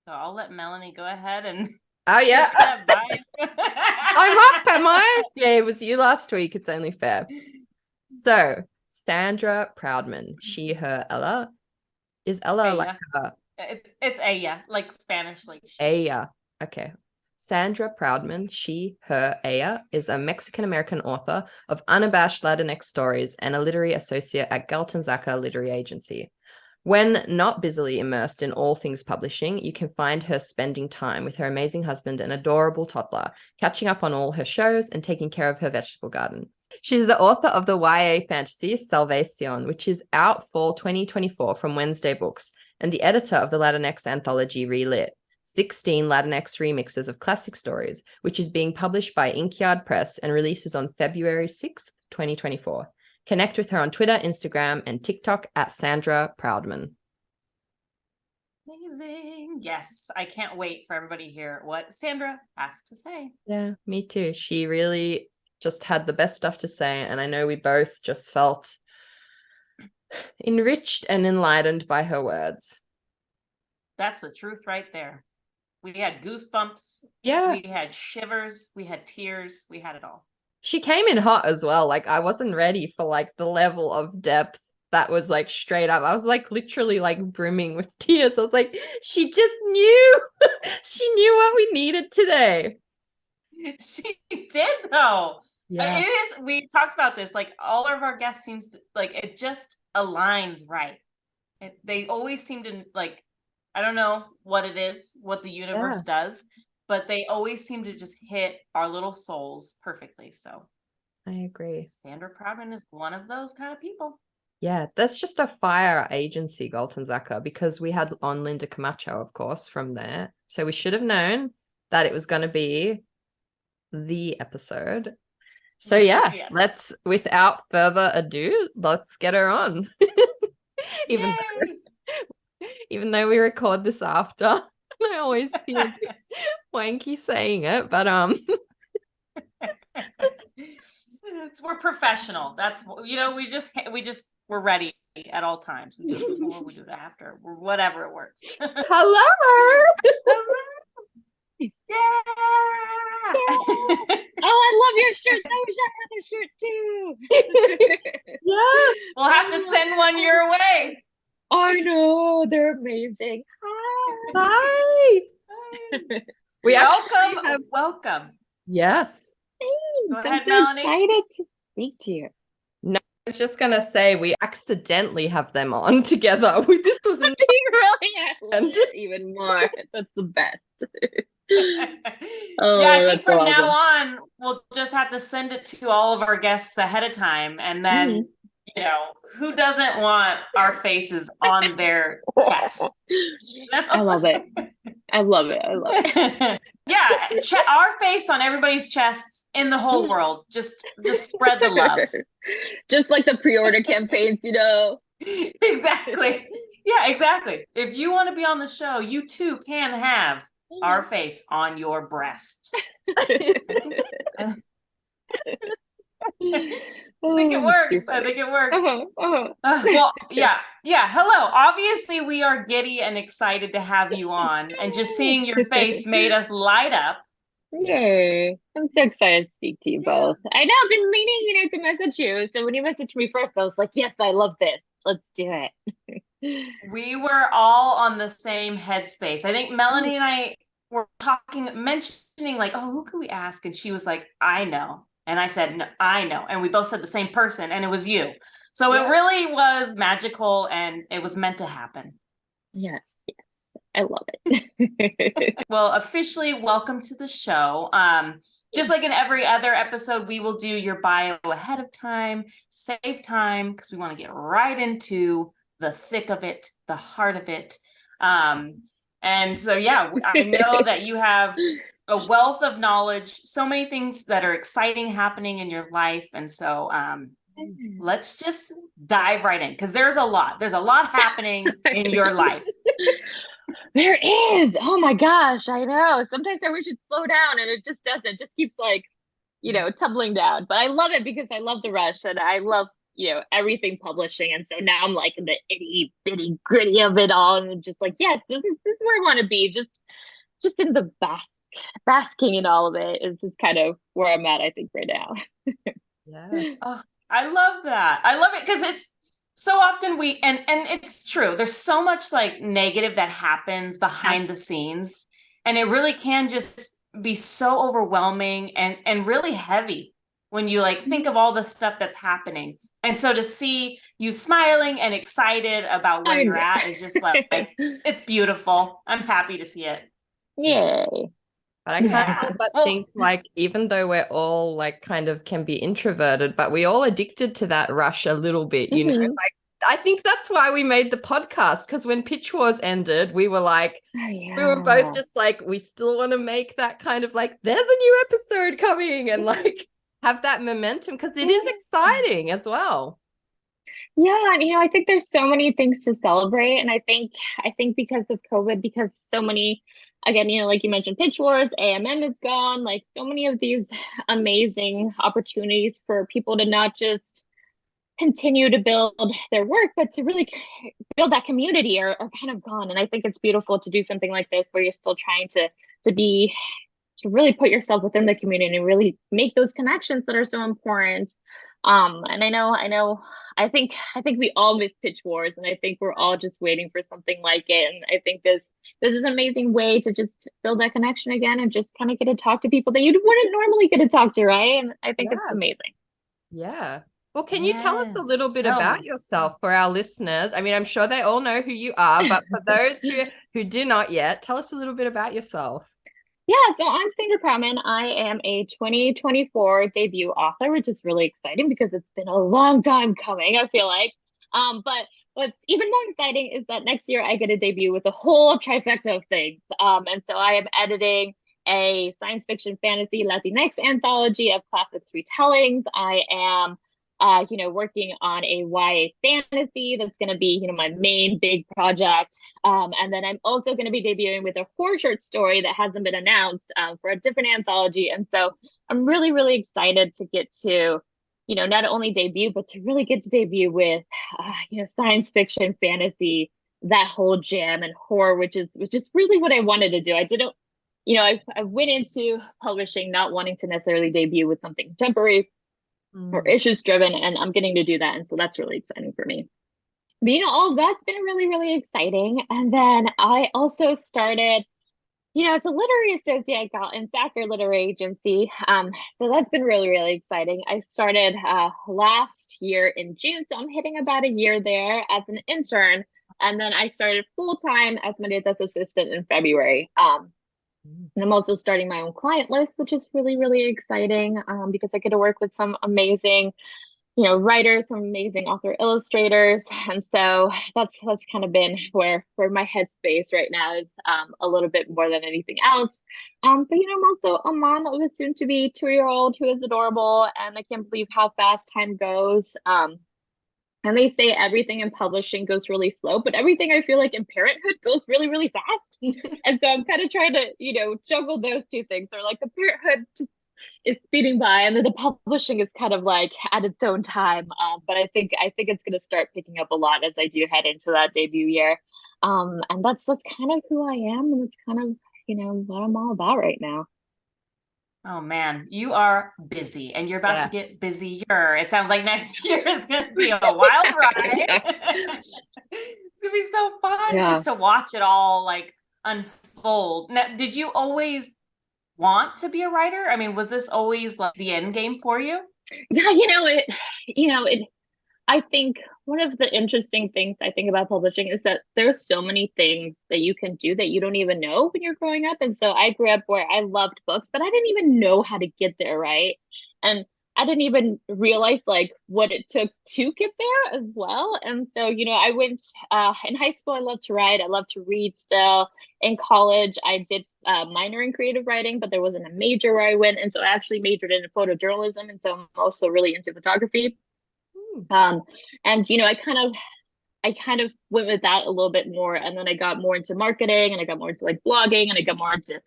So I'll let Melanie go ahead and Oh, yeah. Yeah, bye. I'm up, am I? Yeah, it was you last week. It's only fair. So, Sandra Proudman, she, her, Ella. Is Ella like Ella. her? It's Ella, like Spanish, like she. Aya. Okay. Sandra Proudman, she, her, Aya, is a Mexican-American author of unabashed Latinx stories and a literary associate at Gallt Zacker Literary Agency. When not busily immersed in all things publishing, you can find her spending time with her amazing husband and adorable toddler, catching up on all her shows and taking care of her vegetable garden. She's the author of the YA fantasy Salvacion, which is out fall 2024 from Wednesday Books, and the editor of the Latinx anthology Relit, 16 Latinx remixes of classic stories, which is being published by Inkyard Press and releases on February 6th, 2024. Connect with her on Twitter, Instagram, and TikTok at Sandra Proudman. Amazing. Yes, I can't wait for everybody to hear what Sandra has to say. Yeah, me too. She really just had the best stuff to say, and I know we both just felt enriched and enlightened by her words. That's the truth right there. We had goosebumps. Yeah. We had shivers. We had tears. We had it all. She came in hot as well. Like, I wasn't ready for like the level of depth that was like straight up. I was like literally like brimming with tears. I was like, she just knew. She knew what we needed today. She did though. Yeah. It is, we talked about this, like all of our guests seems to like, it just aligns right. They always seem to like, I don't know what it is, what the universe does, but they always seem to just hit our little souls perfectly. So I agree. Sandra Proudman is one of those kind of people. Yeah, that's just a fire agency, Gallt Zacker, because we had on Linda Camacho, of course, from there. So we should have known that it was going to be the episode. So yeah, let's, without further ado, let's get her on. Even though we record this after, I always feel a bit wanky saying it, but we're professional. That's, you know, we're ready at all times. We do it before, we do it after, whatever it works. Hello. Yeah. Oh, I love your shirt. I wish I had a shirt too. Yeah. We'll have to send one your way. I know, they're amazing. Hi. We welcome. Welcome. Yes. Go ahead, I'm Melanie. excited to speak to you. No, I was just gonna say we accidentally have them on together. This was really even more. That's the best. Oh, yeah, I think from now on we'll just have to send it to all of our guests ahead of time, and then you know, who doesn't want our faces on their chests? I love it. I love it. I love it. Yeah, our face on everybody's chests in the whole world. Just spread the love. Just like the pre-order campaigns, you know. Exactly. Yeah, exactly. If you want to be on the show, you too can have our face on your breast. I think it works. I think it works. Well, yeah. Hello. Obviously, we are giddy and excited to have you on, and just seeing your face made us light up. Yay. I'm so excited to speak to you both. I know I've been meaning, to message you. So when you messaged me first, I was like, yes, I love this. Let's do it. We were all on the same headspace. I think Melanie and I were mentioning like, oh, who can we ask? And she was like, I know. And I said, no, I know. And we both said the same person, and it was you. So it really was magical, and it was meant to happen. Yes. I love it. Well, officially welcome to the show. Just like in every other episode, we will do your bio ahead of time, save time, because we want to get right into the thick of it, the heart of it. And so, yeah, I know that you have a wealth of knowledge, so many things that are exciting happening in your life. And so let's just dive right in, because there's a lot happening in your life. There is. Oh my gosh, I know. Sometimes I wish it'd slow down, and it just doesn't. It just keeps like, tumbling down. But I love it because I love the rush, and I love, everything publishing. And so now I'm like in the itty bitty gritty of it all, and just like, yes, this is where I want to be. Just in the basket basking in all of it is kind of where I'm at, I think, right now. Yeah. Oh, I love that. I love it because it's so often and it's true. There's so much like negative that happens behind the scenes, and it really can just be so overwhelming and really heavy when you like think of all the stuff that's happening. And so to see you smiling and excited about where you're at is just like it's beautiful. I'm happy to see it. Yay. But I can't help but think, like, even though we're all like kind of can be introverted, but we all addicted to that rush a little bit, you know? Like, I think that's why we made the podcast, because when Pitch Wars ended, we were like, we were both just like, we still want to make that kind of like, there's a new episode coming, and like have that momentum, because it is exciting as well. Yeah, and I think there's so many things to celebrate, and I think because of COVID, because so many, again, like you mentioned, Pitch Wars, AMM is gone, like so many of these amazing opportunities for people to not just continue to build their work, but to really build that community are kind of gone. And I think it's beautiful to do something like this where you're still trying to really put yourself within the community and really make those connections that are so important. And I think we all miss Pitch Wars, and I think we're all just waiting for something like it. And I think this is an amazing way to just build that connection again and just kind of get to talk to people that you wouldn't normally get to talk to, right? And I think it's amazing. Yeah. Well, can you tell us a little bit about yourself for our listeners? I mean, I'm sure they all know who you are, but for those who do not yet, tell us a little bit about yourself. Yeah, so I'm Sandra Proudman. I am a 2024 debut author, which is really exciting because it's been a long time coming, I feel like. But what's even more exciting is that next year I get a debut with a whole trifecta of things. And so I am editing a science fiction fantasy Latinx anthology of classics retellings. I am working on a YA fantasy that's going to be, my main big project. And then I'm also going to be debuting with a horror short story that hasn't been announced for a different anthology. And so I'm really, really excited to get to, not only debut, but to really get to debut with, science fiction, fantasy, that whole jam, and horror, which is really what I wanted to do. I didn't, I went into publishing not wanting to necessarily debut with something contemporary or issues driven, and I'm getting to do that. And so that's really exciting for me. But all of that's been really, really exciting. And then I also started, as a literary associate at Gallt Zacker Literary Agency. So that's been really, really exciting. I started last year in June, so I'm hitting about a year there as an intern. And then I started full-time as Meredith's assistant in February. And I'm also starting my own client list, which is really, really exciting because I get to work with some amazing, writers, some amazing author illustrators. And so that's kind of been where my headspace right now is a little bit more than anything else. But, I'm also a mom of a soon to be 2-year-old who is adorable. And I can't believe how fast time goes. And they say everything in publishing goes really slow, but everything I feel like in parenthood goes really, really fast. And so I'm kind of trying to, juggle those two things. Or like the parenthood just is speeding by, and then the publishing is kind of like at its own time. But I think it's going to start picking up a lot as I do head into that debut year. And that's kind of who I am, and it's kind of, what I'm all about right now. Oh man, you are busy, and you're about to get busier. It sounds like next year is going to be a wild ride. It's going to be so fun just to watch it all like unfold. Now, did you always want to be a writer? I mean, was this always like the end game for you? Yeah, I think one of the interesting things I think about publishing is that there's so many things that you can do that you don't even know when you're growing up. And so I grew up where I loved books, but I didn't even know how to get there, right? And I didn't even realize like what it took to get there as well. And so, I went in high school, I loved to write. I loved to read still. In college, I did minor in creative writing, but there wasn't a major where I went. And so I actually majored in photojournalism. And so I'm also really into photography. And I kind of went with that a little bit more, and then I got more into marketing, and I got more into like blogging, and I got more into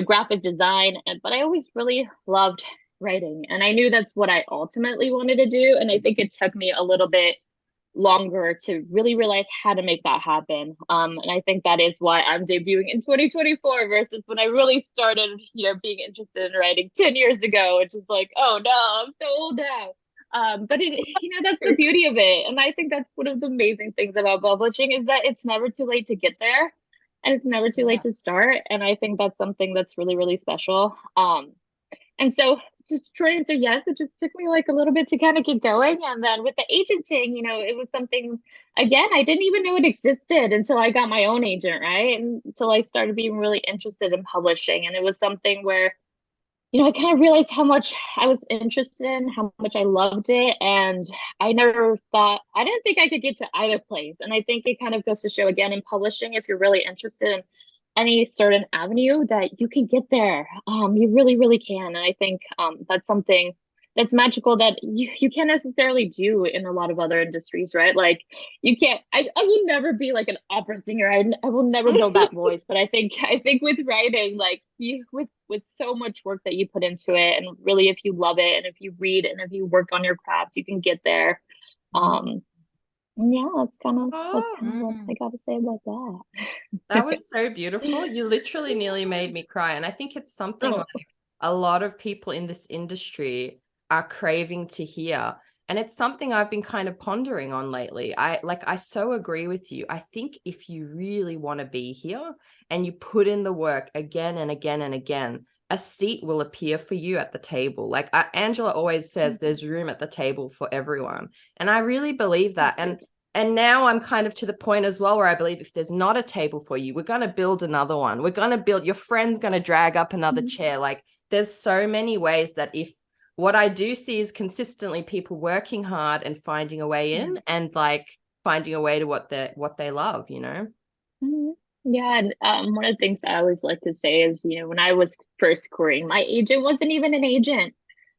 graphic design, but I always really loved writing, and I knew that's what I ultimately wanted to do. And I think it took me a little bit longer to really realize how to make that happen. And I think that is why I'm debuting in 2024 versus when I really started, being interested in writing 10 years ago, which is like, oh no, I'm so old now. But that's the beauty of it. And I think that's one of the amazing things about publishing is that it's never too late to get there and it's never too late to start. And I think that's something that's really, really special. And so to try and answer, yes, it just took me like a little bit to kind of get going. And then with the agenting, it was something, again, I didn't even know it existed until I got my own agent, right? And until I started being really interested in publishing. And it was something where, I kind of realized how much I was interested in, how much I loved it. And I didn't think I could get to either place. And I think it kind of goes to show again in publishing, if you're really interested in any certain avenue, that you can get there. You really, really can. And I think that's something that's magical that you can't necessarily do in a lot of other industries, right? Like you can't, I will never be like an opera singer. I will never build that voice. But I think with writing, like with so much work that you put into it, and really if you love it and if you read and if you work on your craft, you can get there. Yeah, that's kind of what I got to say about that. That was so beautiful. You literally nearly made me cry. And I think it's something like a lot of people in this industry are craving to hear. And it's something I've been kind of pondering on lately. I so agree with you. I think if you really want to be here and you put in the work again and again and again, a seat will appear for you at the table. Like Angela always says, there's room at the table for everyone. And I really believe that. And now I'm kind of to the point as well where I believe if there's not a table for you, we're going to build another one. We're going to build, your friend's going to drag up another chair. Like there's so many ways that if what I do see is consistently people working hard and finding a way in and like finding a way to what they love, Yeah, and one of the things I always like to say is, when I was first querying, my agent wasn't even an agent.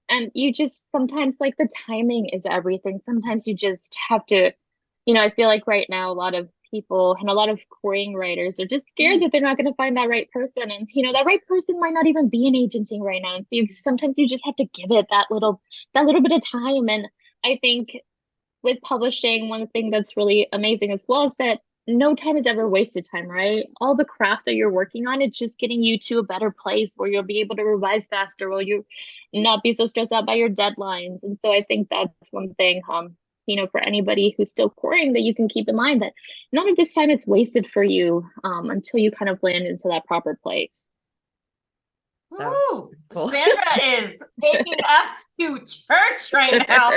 And you just sometimes like the timing is everything. Sometimes you just have to, I feel like right now a lot of people and a lot of querying writers are just scared that they're not going to find that right person. And, that right person might not even be in agenting right now. And so sometimes you just have to give it that little bit of time. And I think with publishing, one thing that's really amazing as well is that no time is ever wasted time, right? All the craft that you're working on, it's just getting you to a better place where you'll be able to revise faster, where you not be so stressed out by your deadlines. And so I think that's one thing, for anybody who's still querying, that you can keep in mind that none of this time is wasted for you until you kind of land into that proper place. Ooh, Sandra is taking us to church right now.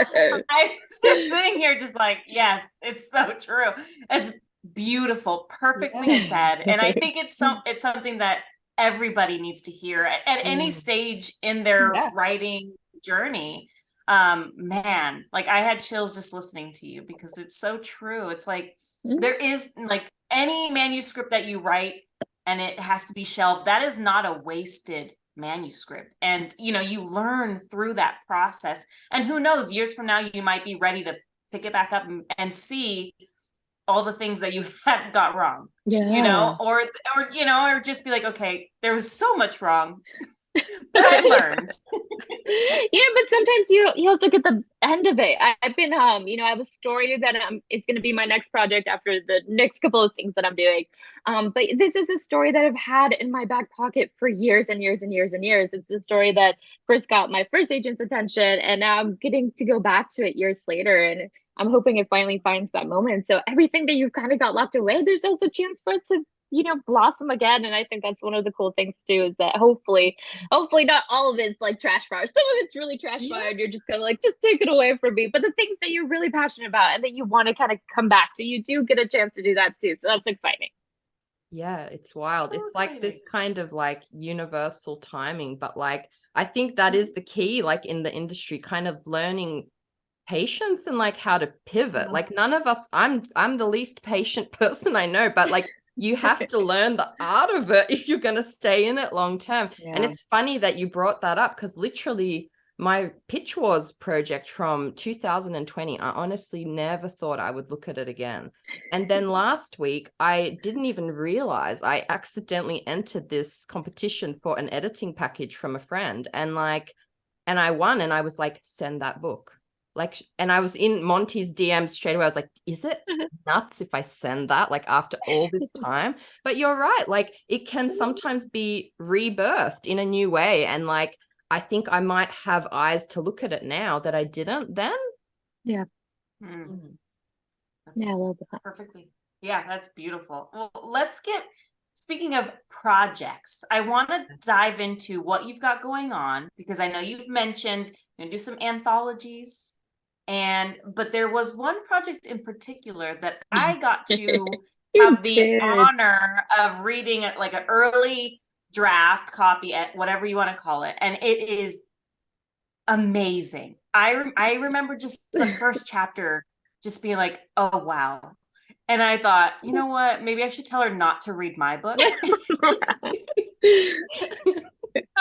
I'm just sitting here just like, yes, it's so true. It's beautiful, perfectly said. And I think it's something that everybody needs to hear at any stage in their writing journey. Man, like I had chills just listening to you because it's so true. It's like there is like any manuscript that you write and it has to be shelved, that is not a wasted manuscript. And you learn through that process, and who knows, years from now you might be ready to pick it back up and see all the things that you have got wrong, or just be like, okay, there was so much wrong, but I learned. Yeah, but sometimes you also get the end of it. I've been I have a story that it's going to be my next project after the next couple of things that I'm doing. But this is a story that I've had in my back pocket for years and years and years and years. It's the story that first got my first agent's attention, and now I'm getting to go back to it years later, and I'm hoping it finally finds that moment. So everything that you've kind of got locked away, there's also a chance for it to blossom again. And I think that's one of the cool things too, is that hopefully not all of it's like trash fire. Some of it's really trash fire and you're just gonna like, just take it away from me. But the things that you're really passionate about and that you want to kind of come back to, you do get a chance to do that too. So that's exciting. Yeah, it's wild. So it's like this kind of like universal timing, but like I think that is the key, like in the industry, kind of learning patience and like how to pivot. Like none of us, I'm the least patient person I know, but like you have to learn the art of it if you're going to stay in it long term. And it's funny that you brought that up, because literally my Pitch Wars project from 2020, I honestly never thought I would look at it again. And then last week, I didn't even realize I accidentally entered this competition for an editing package from a friend, and I won, and I was like, send that book. like, and I was in Monty's DM straight away. I was like, is it nuts if I send that, like, after all this time? But you're right. Like, it can sometimes be rebirthed in a new way. And like, I think I might have eyes to look at it now that I didn't then. Yeah. That's Yeah, I love that. perfectly. Yeah, that's beautiful. Well, speaking of projects, I want to dive into what you've got going on, because I know you've mentioned you're going to do some anthologies, but there was one project in particular that I got to have the honor of reading it, like an early draft copy, at whatever you want to call it, and it is amazing. I remember just the first chapter just being like, oh wow. And I thought, you know what, maybe I should tell her not to read my book. I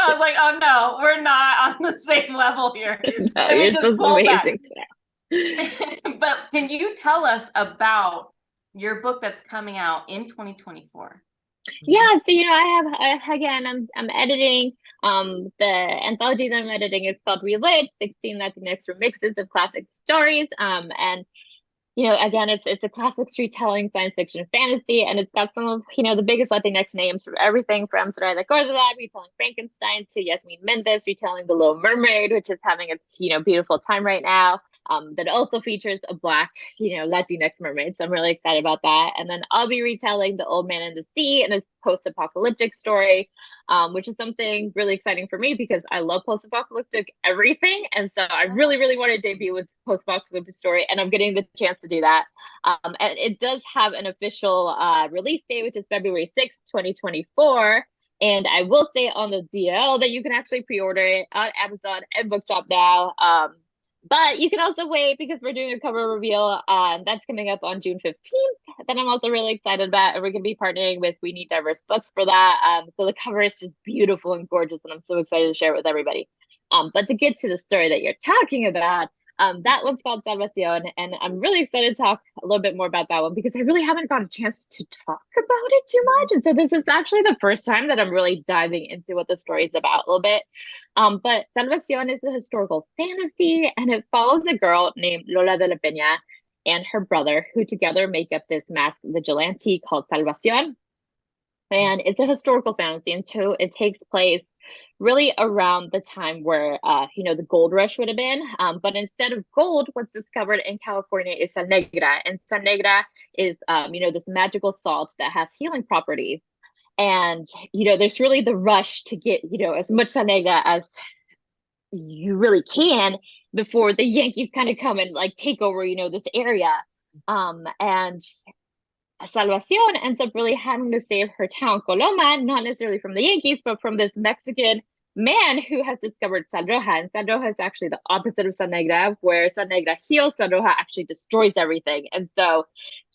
was like, oh no, we're not on the same level here. No, Let me just pull back. Stuff. But can you tell us about your book that's coming out in 2024? Yeah, so I have again, I'm editing the anthology that I'm editing. It's called Relit, 16 Latinx remixes of classic stories. And again, it's a classic retelling, science fiction, fantasy, and it's got some of the biggest Latinx names from everything from Soraya Córdoba retelling Frankenstein to Yasmin Mendez retelling The Little Mermaid, which is having its beautiful time right now. That also features a Black Latinx mermaid, so I'm really excited about that. And then I'll be retelling The Old Man and the Sea, and this post-apocalyptic story, which is something really exciting for me because I love post-apocalyptic everything, and so I really want to debut with post-apocalyptic story, and I'm getting the chance to do that. And it does have an official release date, which is February 6th, 2024. And I will say on the DL that you can actually pre-order it on Amazon and Bookshop now. But you can also wait because we're doing a cover reveal. That's coming up on June 15th. That I'm also really excited about. And we're going to be partnering with We Need Diverse Books for that. So the cover is just beautiful and gorgeous. And I'm so excited to share it with everybody. But to get to the story that you're talking about, that one's called Salvacion. And I'm really excited to talk a little bit more about that one because I really haven't got a chance to talk about it too much. And so this is actually the first time that I'm really diving into what the story is about a little bit. But Salvacion is a historical fantasy, and it follows a girl named Lola de la Peña and her brother, who together make up this masked vigilante called Salvacion. And it's a historical fantasy, and so it takes place really around the time where, the gold rush would have been. But instead of gold, what's discovered in California is sal negra. And sal negra is, this magical salt that has healing properties. And, there's really the rush to get, as much sal negra as you really can before the Yankees kind of come and like take over, this area. And Salvacion ends up really having to save her town, Coloma, not necessarily from the Yankees, but from this Mexican man who has discovered Sal Roja. And Sal Roja is actually the opposite of Sal Negra, where Sal Negra heals, Sal Roja actually destroys everything. And so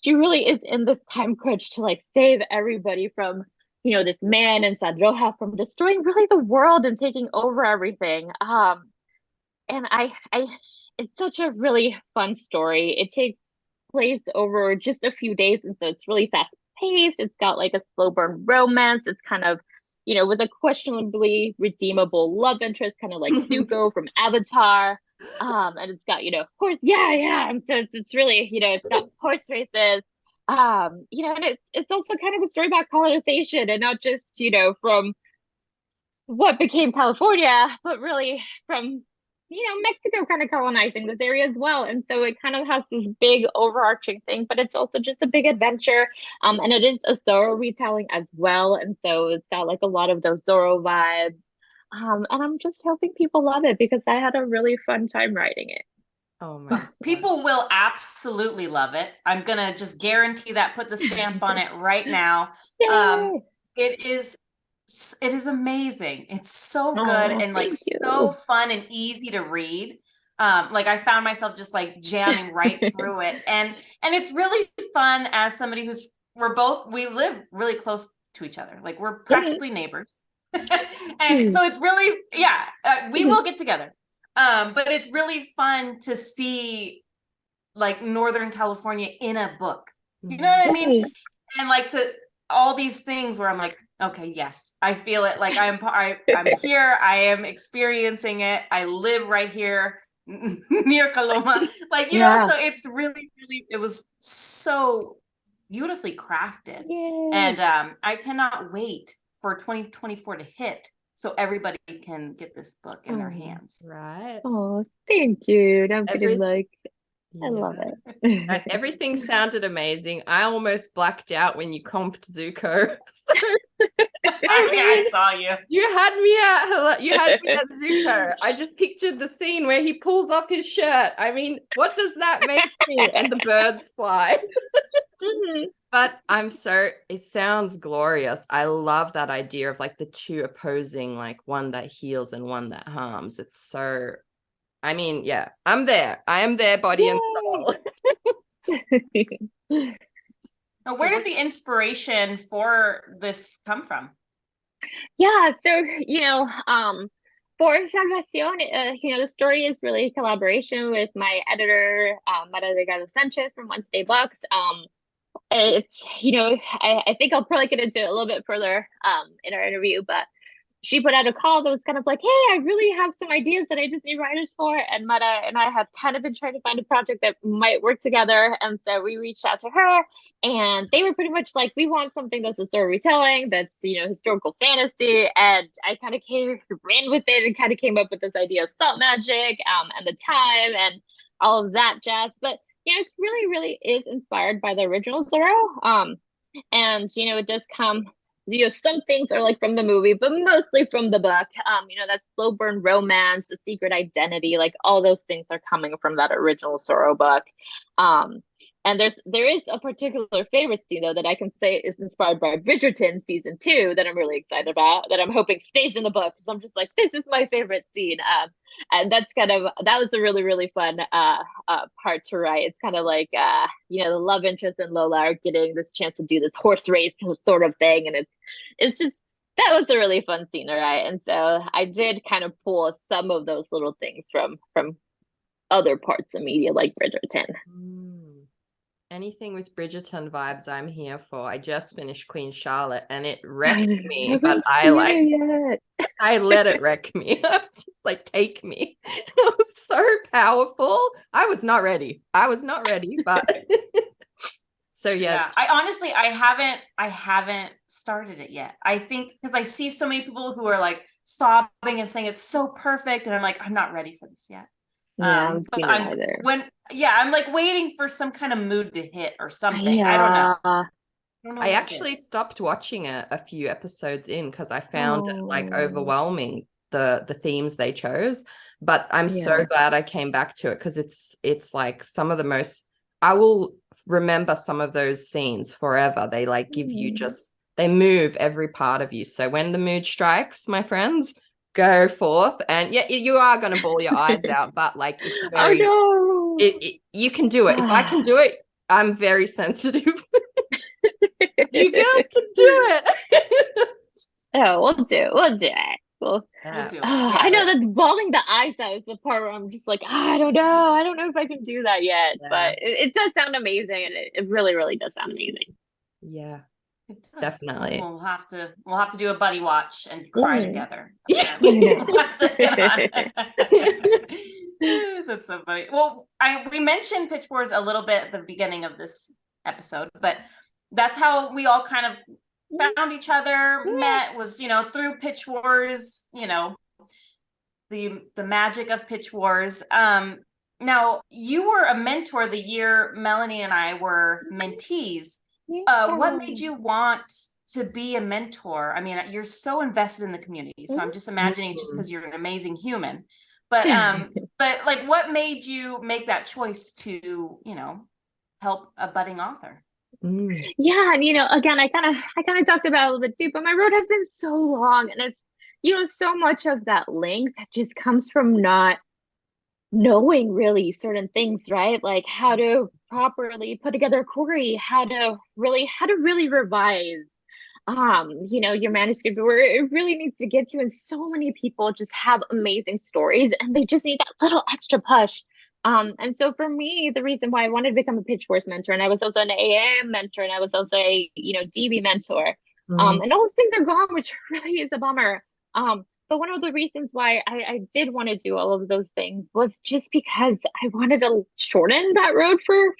she really is in this time crunch to like save everybody from this man and Sal Roja from destroying really the world and taking over everything. And it's such a really fun story. It takes place over just a few days, and so it's really fast paced. It's got like a slow burn romance. It's kind of, with a questionably redeemable love interest, kind of like Zuko from Avatar. And it's got, horse, and so it's really, it's got horse races. And it's also kind of a story about colonization, and not just, from what became California, but really from Mexico kind of colonizing this area as well. And so it kind of has this big overarching thing, but it's also just a big adventure. And it is a Zorro retelling as well. And so it's got like a lot of those Zorro vibes. And I'm just hoping people love it because I had a really fun time writing it. Oh my People will absolutely love it. I'm going to just guarantee that, put the stamp on it right now. It is amazing. It's so good and like so fun and easy to read. Like I found myself just like jamming right through it. And it's really fun as somebody we live really close to each other. Like we're practically neighbors. And so it's really, we will get together. But it's really fun to see like Northern California in a book. You know what I mean? And like to all these things where I'm like, okay, yes, I feel it. Like I'm here. I am experiencing it. I live right here near Kaloma. Like, you know, so it's really, really, it was so beautifully crafted. Yay. And I cannot wait for 2024 to hit so everybody can get this book in their hands. Right. Oh, thank you. I'm feeling like I love it. Everything sounded amazing. I almost blacked out when you comped Zuko. So, I saw you. You had me at Zuko. I just pictured the scene where he pulls off his shirt. I mean, what does that make me? And the birds fly. But it sounds glorious. I love that idea of like the two opposing, like one that heals and one that harms. It's so, I mean, yeah, I'm there. I am there, body and soul. Now, where did the inspiration for this come from? Yeah, so, for Salvacion, the story is really a collaboration with my editor, Mara de Gallo Sanchez from Wednesday Books. It's, I think I'll probably get into it a little bit further in our interview, but she put out a call that was kind of like, hey, I really have some ideas that I just need writers for. And Mara and I have kind of been trying to find a project that might work together. And so we reached out to her, and they were pretty much like, we want something that's a storytelling, that's, historical fantasy. And I kind of ran with it and kind of came up with this idea of salt magic and the time and all of that jazz. But, it's really, really is inspired by the original Zorro. And, it does come, some things are like from the movie, but mostly from the book. That slow burn romance, the secret identity, like all those things are coming from that original Zorro book. And there is a particular favorite scene, though, that I can say is inspired by Bridgerton season 2 that I'm really excited about, that I'm hoping stays in the book, because I'm just like, this is my favorite scene. And that was a really, really fun part to write. It's kind of like, the love interest and Lola are getting this chance to do this horse race sort of thing. And it's just, that was a really fun scene to write. And so I did kind of pull some of those little things from other parts of media like Bridgerton. Anything with Bridgerton vibes, I'm here for. I just finished Queen Charlotte and it wrecked me, but I let it wreck me. Like, take me. It was so powerful. I was not ready, but so yes. Yeah, I haven't started it yet. I think because I see so many people who are like sobbing and saying it's so perfect, and I'm like, I'm not ready for this yet. Yeah, I'm like waiting for some kind of mood to hit or something. Yeah. I don't know. I actually stopped watching a few episodes in because I found it like overwhelming, the themes they chose. But I'm so glad I came back to it, because it's like some of the most, I will remember some of those scenes forever. They like give you they move every part of you. So when the mood strikes, my friends, go forth, and you are going to bawl your eyes out, but like it's very you can do it. If I can do it, I'm very sensitive. You girls can do it. We'll do it. We'll do it. Yes. I know that bawling the eyes out is the part where I'm just like, I don't know if I can do that yet, but it does sound amazing, and it really, really does sound amazing. Yeah. Definitely. So we'll have to do a buddy watch and cry together. That's so funny. Well, we mentioned Pitch Wars a little bit at the beginning of this episode, but that's how we all kind of found each other, met, was through Pitch Wars, the magic of Pitch Wars. Now you were a mentor the year Melanie and I were mentees. What made you want to be a mentor? I mean, you're so invested in the community, so I'm just imagining just because you're an amazing human. But like, what made you make that choice to, help a budding author? Yeah, and again, I kind of talked about it a little bit too, but my road has been so long, and it's so much of that length that just comes from not knowing really certain things, right? Like how to properly put together a query, how to really revise your manuscript where it really needs to get to. And so many people just have amazing stories and they just need that little extra push. And so for me, the reason why I wanted to become a Pitch Wars mentor, and I was also an AAM mentor, and I was also a DB mentor, and all those things are gone, which really is a bummer. but one of the reasons why I did want to do all of those things was just because I wanted to shorten that road for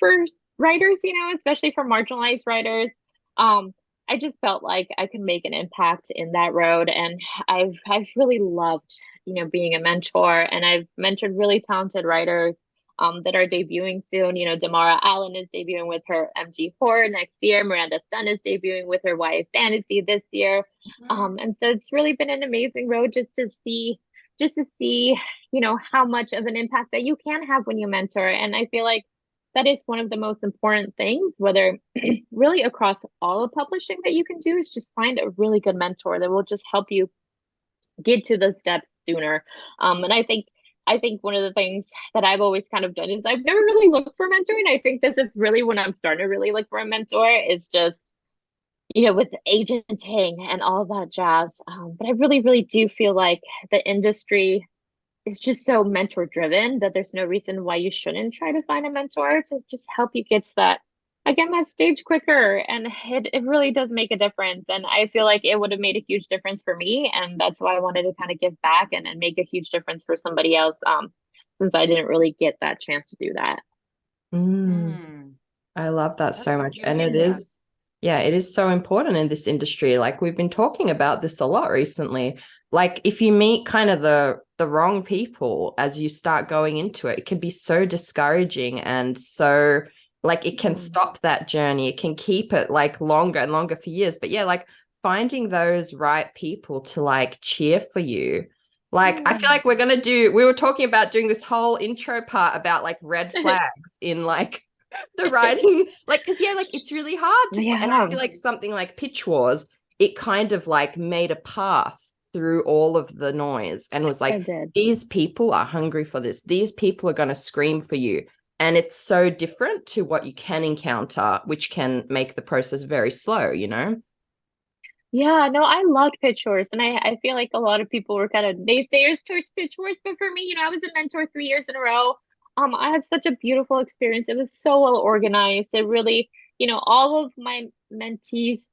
writers, you know, especially for marginalized writers. I just felt like I could make an impact in that road, and I've really loved, you know, being a mentor, and I've mentored really talented writers that are debuting soon. You know, Damara Allen is debuting with her MG horror next year. Miranda Sun is debuting with her YA fantasy this year. And so it's really been an amazing road just to see, you know, how much of an impact that you can have when you mentor. And I feel like that is one of the most important things, whether really across all of publishing, that you can do, is just find a really good mentor that will just help you get to those steps sooner. And I think one of the things that I've always kind of done is I've never really looked for mentoring. I think this is really when I'm starting to really look for a mentor, is just, you know, with agenting and all that jazz. But I really, really do feel like the industry is just so mentor driven that there's no reason why you shouldn't try to find a mentor to just help you get to that, again, that stage quicker. And it really does make a difference. And I feel like it would have made a huge difference for me. And that's why I wanted to kind of give back and make a huge difference for somebody else, since I didn't really get that chance to do that. I love that That's so much. really And it is, yeah, it is so important in this industry. Like, we've been talking about this a lot recently. Like, if you meet kind of the wrong people as you start going into it, it can be so discouraging, and so like it can stop that journey. It can keep it like longer and longer for years. But yeah, like finding those right people to like cheer for you. Like, I feel like we were talking about doing this whole intro part about like red flags in like the writing, like, because yeah, like it's really hard to and I feel like something like Pitch Wars, it kind of like made a path through all of the noise and was like, these people are hungry for this, these people are going to scream for you. And it's so different to what you can encounter, which can make the process very slow, you know? Yeah, no, I loved Pitch Wars, and I feel like a lot of people were kind of naysayers towards Pitch Wars, but for me, you know, I was a mentor 3 years in a row. I had such a beautiful experience. It was so well organized. It really, you know, all of my mentees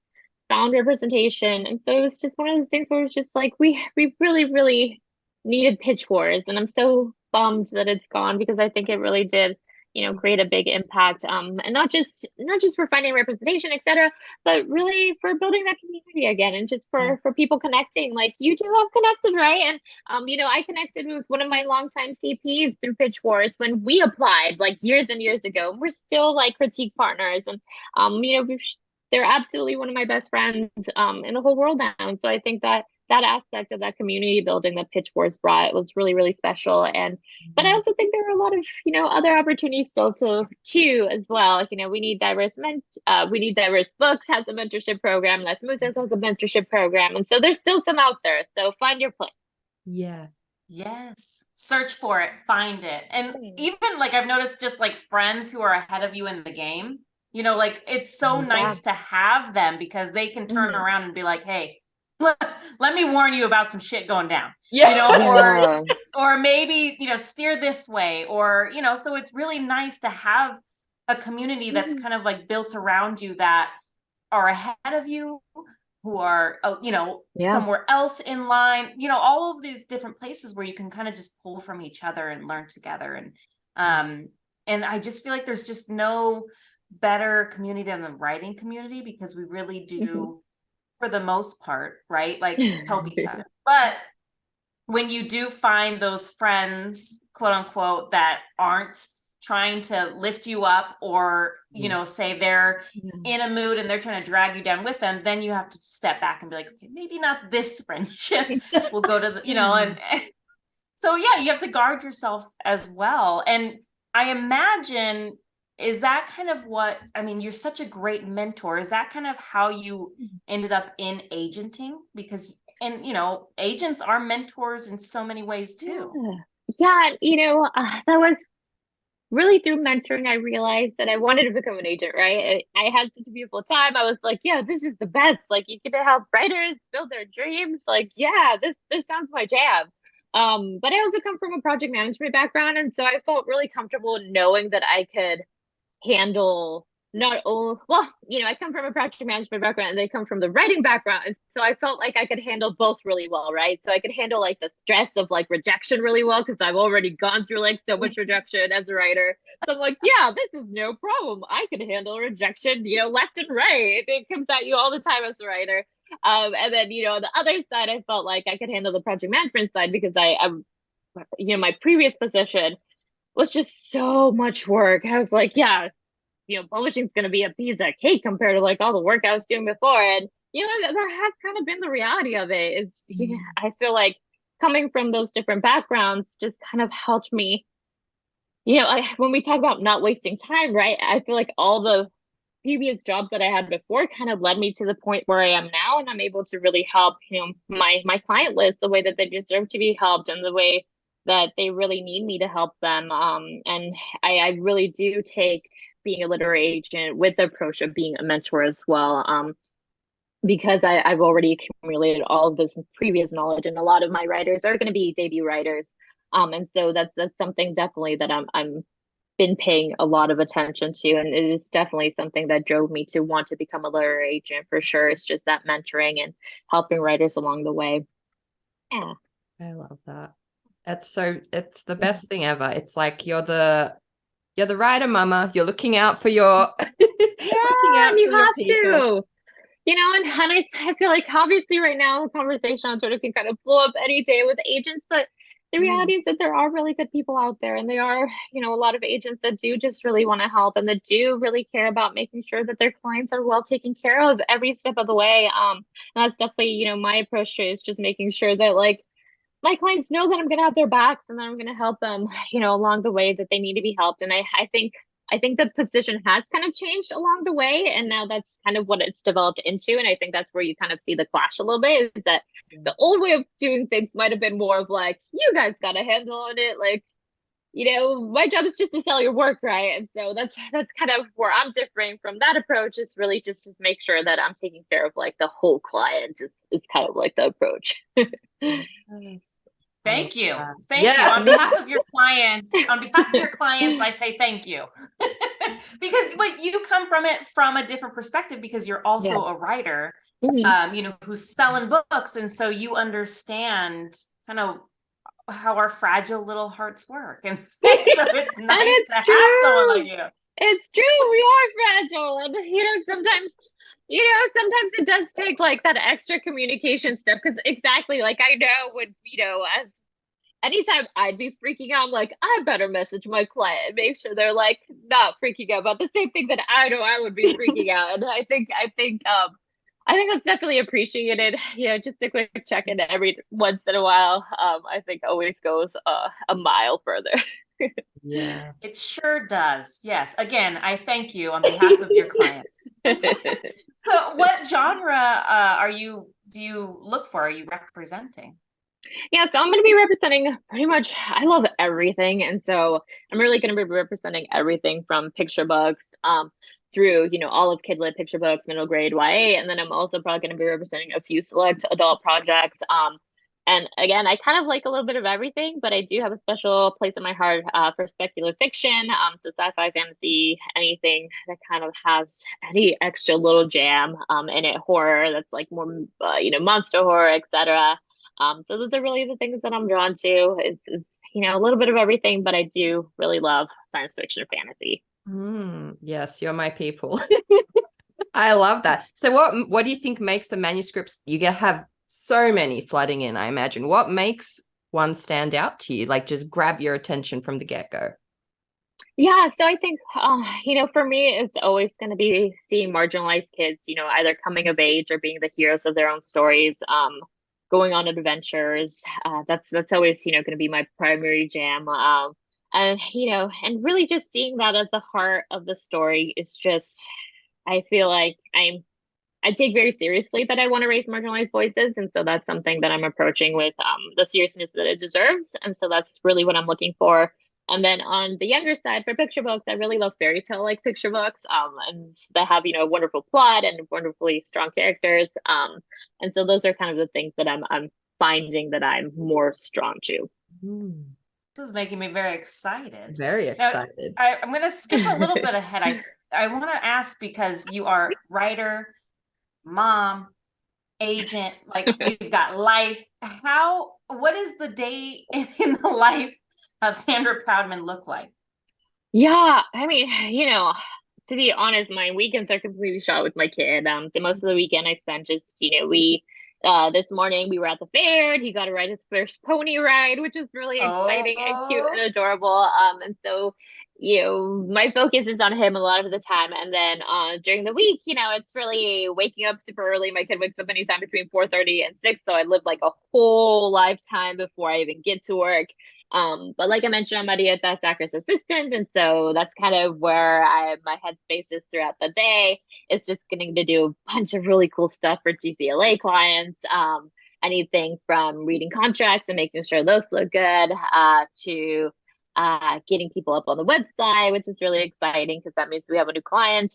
found representation, and so it was just one of those things where it was just like we really, really needed Pitch Wars, and I'm so bummed that it's gone, because I think it really did, you know, create a big impact, and not just for finding representation, etc., but really for building that community again, and just for people connecting. Like, you two have connected, right? And you know, I connected with one of my longtime CPs through Pitch Wars when we applied like years and years ago. We're still like critique partners, and you know, they're absolutely one of my best friends in the whole world now. And so I think that that aspect of that community building that Pitch Wars brought was really, really special. And but I also think there are a lot of, you know, other opportunities still too as well. Like, you know, we need diverse books has a mentorship program. Les Mousses has a mentorship program, and so there's still some out there. So find your place. Yeah. Yes. Search for it, find it. And even like I've noticed, just like friends who are ahead of you in the game, you know, like it's so nice to have them, because they can turn around and be like, hey, let me warn you about some shit going down, you know, or maybe, you know, steer this way, or, you know, so it's really nice to have a community that's kind of like built around you, that are ahead of you, who are, you know, somewhere else in line, you know, all of these different places where you can kind of just pull from each other and learn together. And I just feel like there's just no better community than the writing community, because we really do, for the most part, right, like help each other. But when you do find those friends, quote unquote, that aren't trying to lift you up, or, you know, say they're in a mood and they're trying to drag you down with them, then you have to step back and be like, okay, maybe not this friendship. We'll go to the, you know, and so yeah, you have to guard yourself as well. And I imagine, is that kind of what, I mean, you're such a great mentor. Is that kind of how you ended up in agenting? Because, and you know, agents are mentors in so many ways too. Yeah, you know, that was really through mentoring. I realized that I wanted to become an agent, right? I had such a beautiful time. I was like, yeah, this is the best. Like, you get to help writers build their dreams. Like, yeah, this sounds my jam. But I also come from a project management background, and so I felt really comfortable knowing that I could handle not all, well, I come from a project management background and they come from the writing background. And so I felt like I could handle both really well, right? So I could handle like the stress of like rejection really well because I've already gone through like so much rejection as a writer. So I'm like, yeah, this is no problem. I can handle rejection, left and right. It comes at you all the time as a writer. And then, on the other side, I felt like I could handle the project management side because I'm, my previous position was just so much work. I was like, yeah, publishing is going to be a piece of cake compared to like all the work I was doing before. And, that has kind of been the reality of it. It's, I feel like coming from those different backgrounds just kind of helped me, when we talk about not wasting time, right? I feel like all the previous jobs that I had before kind of led me to the point where I am now. And I'm able to really help, my client list the way that they deserve to be helped and the way that they really need me to help them. And I really do take being a literary agent with the approach of being a mentor as well. Because I've already accumulated all of this previous knowledge, and a lot of my writers are going to be debut writers. And so that's something definitely that I'm been paying a lot of attention to, and it is definitely something that drove me to want to become a literary agent for sure. It's just that mentoring and helping writers along the way. Yeah. I love that. It's the best thing ever. It's like you're the writer mama. You're looking out for your Yeah, and you have to. And I feel like obviously right now the conversation on Twitter can kind of blow up any day with agents, but the reality is that there are really good people out there, and there are, a lot of agents that do just really want to help and that do really care about making sure that their clients are well taken care of every step of the way. And that's definitely, my approach to it is just making sure that like my clients know that I'm going to have their backs and that I'm going to help them, along the way that they need to be helped. And I think the position has kind of changed along the way, and now that's kind of what it's developed into. And I think that's where you kind of see the clash a little bit, is that the old way of doing things might have been more of like, you guys got a handle on it. Like, my job is just to sell your work, right? And so that's kind of where I'm differing from that approach, is really just make sure that I'm taking care of like the whole client. It's kind of like the approach. Thank you. Thank you. On behalf of your clients, I say thank you. Because you come from it from a different perspective, because you're also a writer, who's selling books. And so you understand kind of how our fragile little hearts work. And so it's nice to have someone like you. It's true. We are fragile. And, sometimes it does take like that extra communication step, because exactly like I know when, as anytime I'd be freaking out, I'm like, I better message my client and make sure they're like not freaking out about the same thing that I know I would be freaking out. And I think that's definitely appreciated. Just a quick check-in every once in a while, I think always goes a mile further. Yes, it sure does. Yes. Again, I thank you on behalf of your clients. So what genre do you look for? Are you representing? Yeah, so I'm going to be representing pretty much, I love everything. And so I'm really going to be representing everything from picture books through, all of kid lit picture books, middle grade YA. And then I'm also probably going to be representing a few select adult projects. And again, I kind of like a little bit of everything, but I do have a special place in my heart for speculative fiction, so sci-fi, fantasy, anything that kind of has any extra little jam in it, horror that's like more, monster horror, etc. So those are really the things that I'm drawn to. It's a little bit of everything, but I do really love science fiction and fantasy. Yes, you're my people. I love that. So what do you think makes the manuscripts, you have so many flooding in, I imagine, what makes one stand out to you, like just grab your attention from the get-go? Yeah, so I think, for me, it's always going to be seeing marginalized kids, either coming of age or being the heroes of their own stories, going on adventures. That's always, going to be my primary jam. And really just seeing that as the heart of the story is just, I feel like I take very seriously that I want to raise marginalized voices. And so that's something that I'm approaching with the seriousness that it deserves. And so that's really what I'm looking for. And then on the younger side, for picture books, I really love fairy tale like picture books, and that have, a wonderful plot and wonderfully strong characters. And so those are kind of the things that I'm finding that I'm more strong to. This is making me very excited. Very excited. Now, I'm going to skip a little bit ahead. I want to ask, because you are writer, mom, agent, like we've got life. What is the day in the life of Sandra Proudman look like? Yeah, I mean, to be honest, my weekends are completely shot with my kid. So most of the weekend I spent just, this morning we were at the fair and he got to ride his first pony ride, which is really exciting and cute and adorable. And so, my focus is on him a lot of the time. And then during the week, it's really waking up super early. My kid wakes up anytime between 4:30 and 6. So I live like a whole lifetime before I even get to work. But like I mentioned, I'm a Gallt Zacker's assistant, and so that's kind of where my headspace is throughout the day. It's just getting to do a bunch of really cool stuff for GCLA clients. Anything from reading contracts and making sure those look good, to getting people up on the website, which is really exciting because that means we have a new client,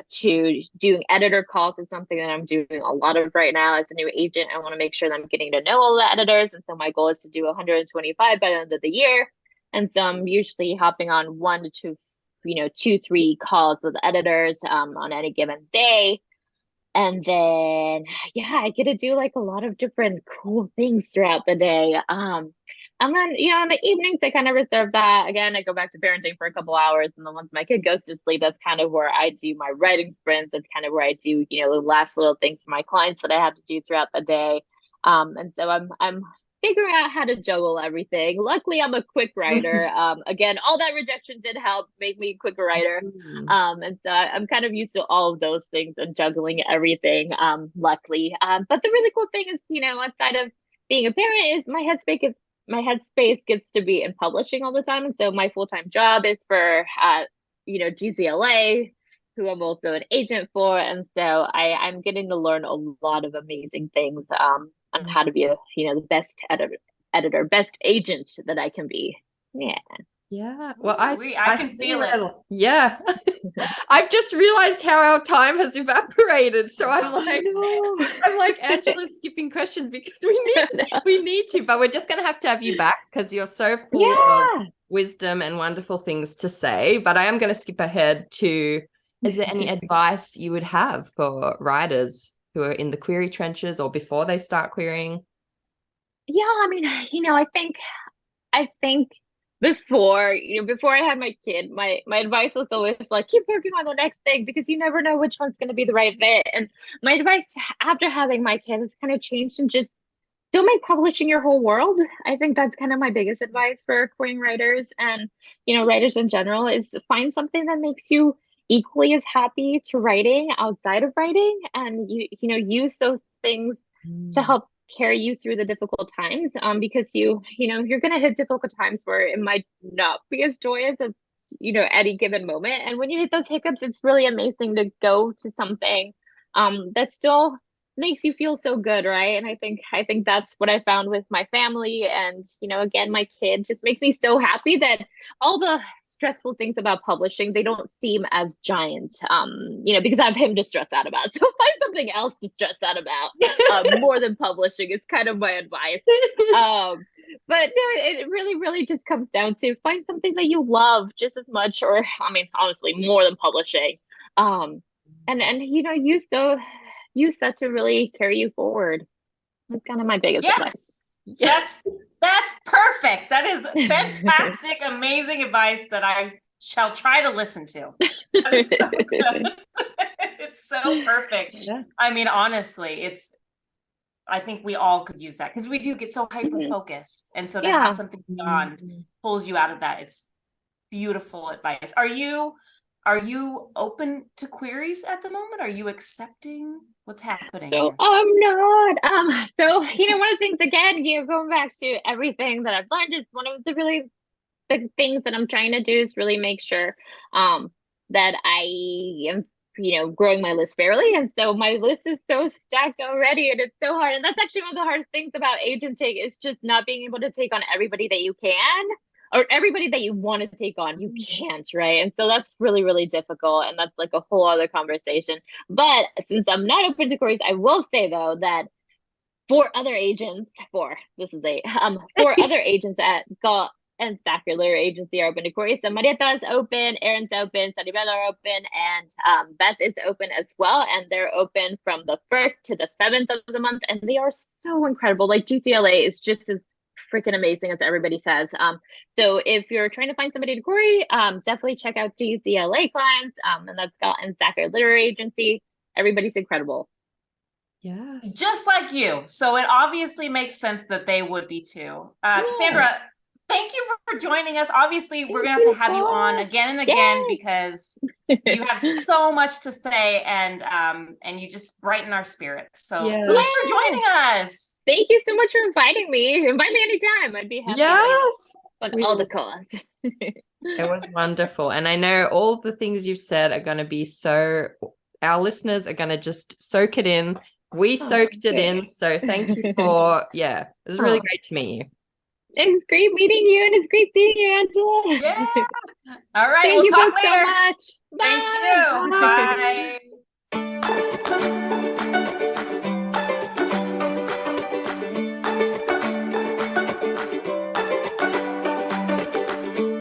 to doing editor calls is something that I'm doing a lot of right now as a new agent. I want to make sure that I'm getting to know all the editors. And so my goal is to do 125 by the end of the year. And so I'm usually hopping on 1 to 2, 2-3 calls with editors on any given day. And then, I get to do like a lot of different cool things throughout the day. And then, in the evenings, I kind of reserve that. Again, I go back to parenting for a couple hours. And then once my kid goes to sleep, that's kind of where I do my writing sprints. That's kind of where I do, the last little things for my clients that I have to do throughout the day. And so I'm figuring out how to juggle everything. Luckily, I'm a quick writer. Again, all that rejection did help make me a quicker writer. And so I'm kind of used to all of those things and juggling everything, luckily. But the really cool thing is, outside of being a parent, is my headspace gets to be in publishing all the time. And so my full-time job is for, GCLA, who I'm also an agent for. And so I'm getting to learn a lot of amazing things on how to be the best editor, best agent that I can be. Yeah. Well, I can feel it. Yeah. I've just realized how our time has evaporated. So I'm like Angela's skipping questions because we need to, but we're just going to have you back because you're so full of wisdom and wonderful things to say. But I am going to skip ahead to, is there any advice you would have for writers who are in the query trenches or before they start querying? Yeah, I mean, I think before I had my kid, my advice was always like, keep working on the next thing because you never know which one's going to be the right fit. And my advice after having my kid has kind of changed, and just don't make publishing your whole world. I think that's kind of my biggest advice for querying writers and, writers in general, is find something that makes you equally as happy to writing outside of writing, and use those things to help carry you through the difficult times, because you're going to hit difficult times where it might not be as joyous as any given moment. And when you hit those hiccups, it's really amazing to go to something that still makes you feel so good, right? And I think that's what I found with my family, and again, my kid just makes me so happy that all the stressful things about publishing, they don't seem as giant, because I have him to stress out about. So find something else to stress out about more than publishing is kind of my advice. But no, it really, really just comes down to find something that you love just as much, or I mean, honestly, more than publishing. And use that to really carry you forward. That's kind of my biggest advice. Yes, that's perfect. That is fantastic, amazing advice that I shall try to listen to. That is so good. It's so perfect. Yeah. I mean, honestly, I think we all could use that because we do get so hyper-focused. And so to have something beyond pulls you out of that. It's beautiful advice. Are you open to queries at the moment? Are you accepting what's happening? So I'm not. So one of the things, again, going back to everything that I've learned, is one of the really big things that I'm trying to do is really make sure that I am growing my list fairly. And so my list is so stacked already, and it's so hard. And that's actually one of the hardest things about agenting, is just not being able to take on everybody that you can, or everybody that you want to take on, you can't, right? And so that's really, really difficult. And that's like a whole other conversation. But since I'm not open to queries, I will say though that for other agents at Gallt and Zacker Literary Agency are open to queries. So Marietta is open, Erin's open, Saribel are open, and Beth is open as well. And they're open from the 1st to the 7th of the month. And they are so incredible. Like GCLA is just as freaking amazing as everybody says. So if you're trying to find somebody to query, definitely check out GCLA clients. And that's Gallt and Zacker Literary Agency. Everybody's incredible. Yes. Just like you. So it obviously makes sense that they would be too. Sandra, thank you for joining us. Obviously, we're going to have you on again and again because you have so much to say and you just brighten our spirits. So thanks for joining us. Thank you so much for inviting me. Invite me anytime. I'd be happy. Yes. On all the calls. It was wonderful. And I know all the things you've said are going to be our listeners are going to just soak it in. We soaked it in. So thank you for, it was really great to meet you. It was great meeting you and it's great seeing you, Angela. Yeah. All right. Thank We'll you talk both later. so much. Bye. Thank you. Bye.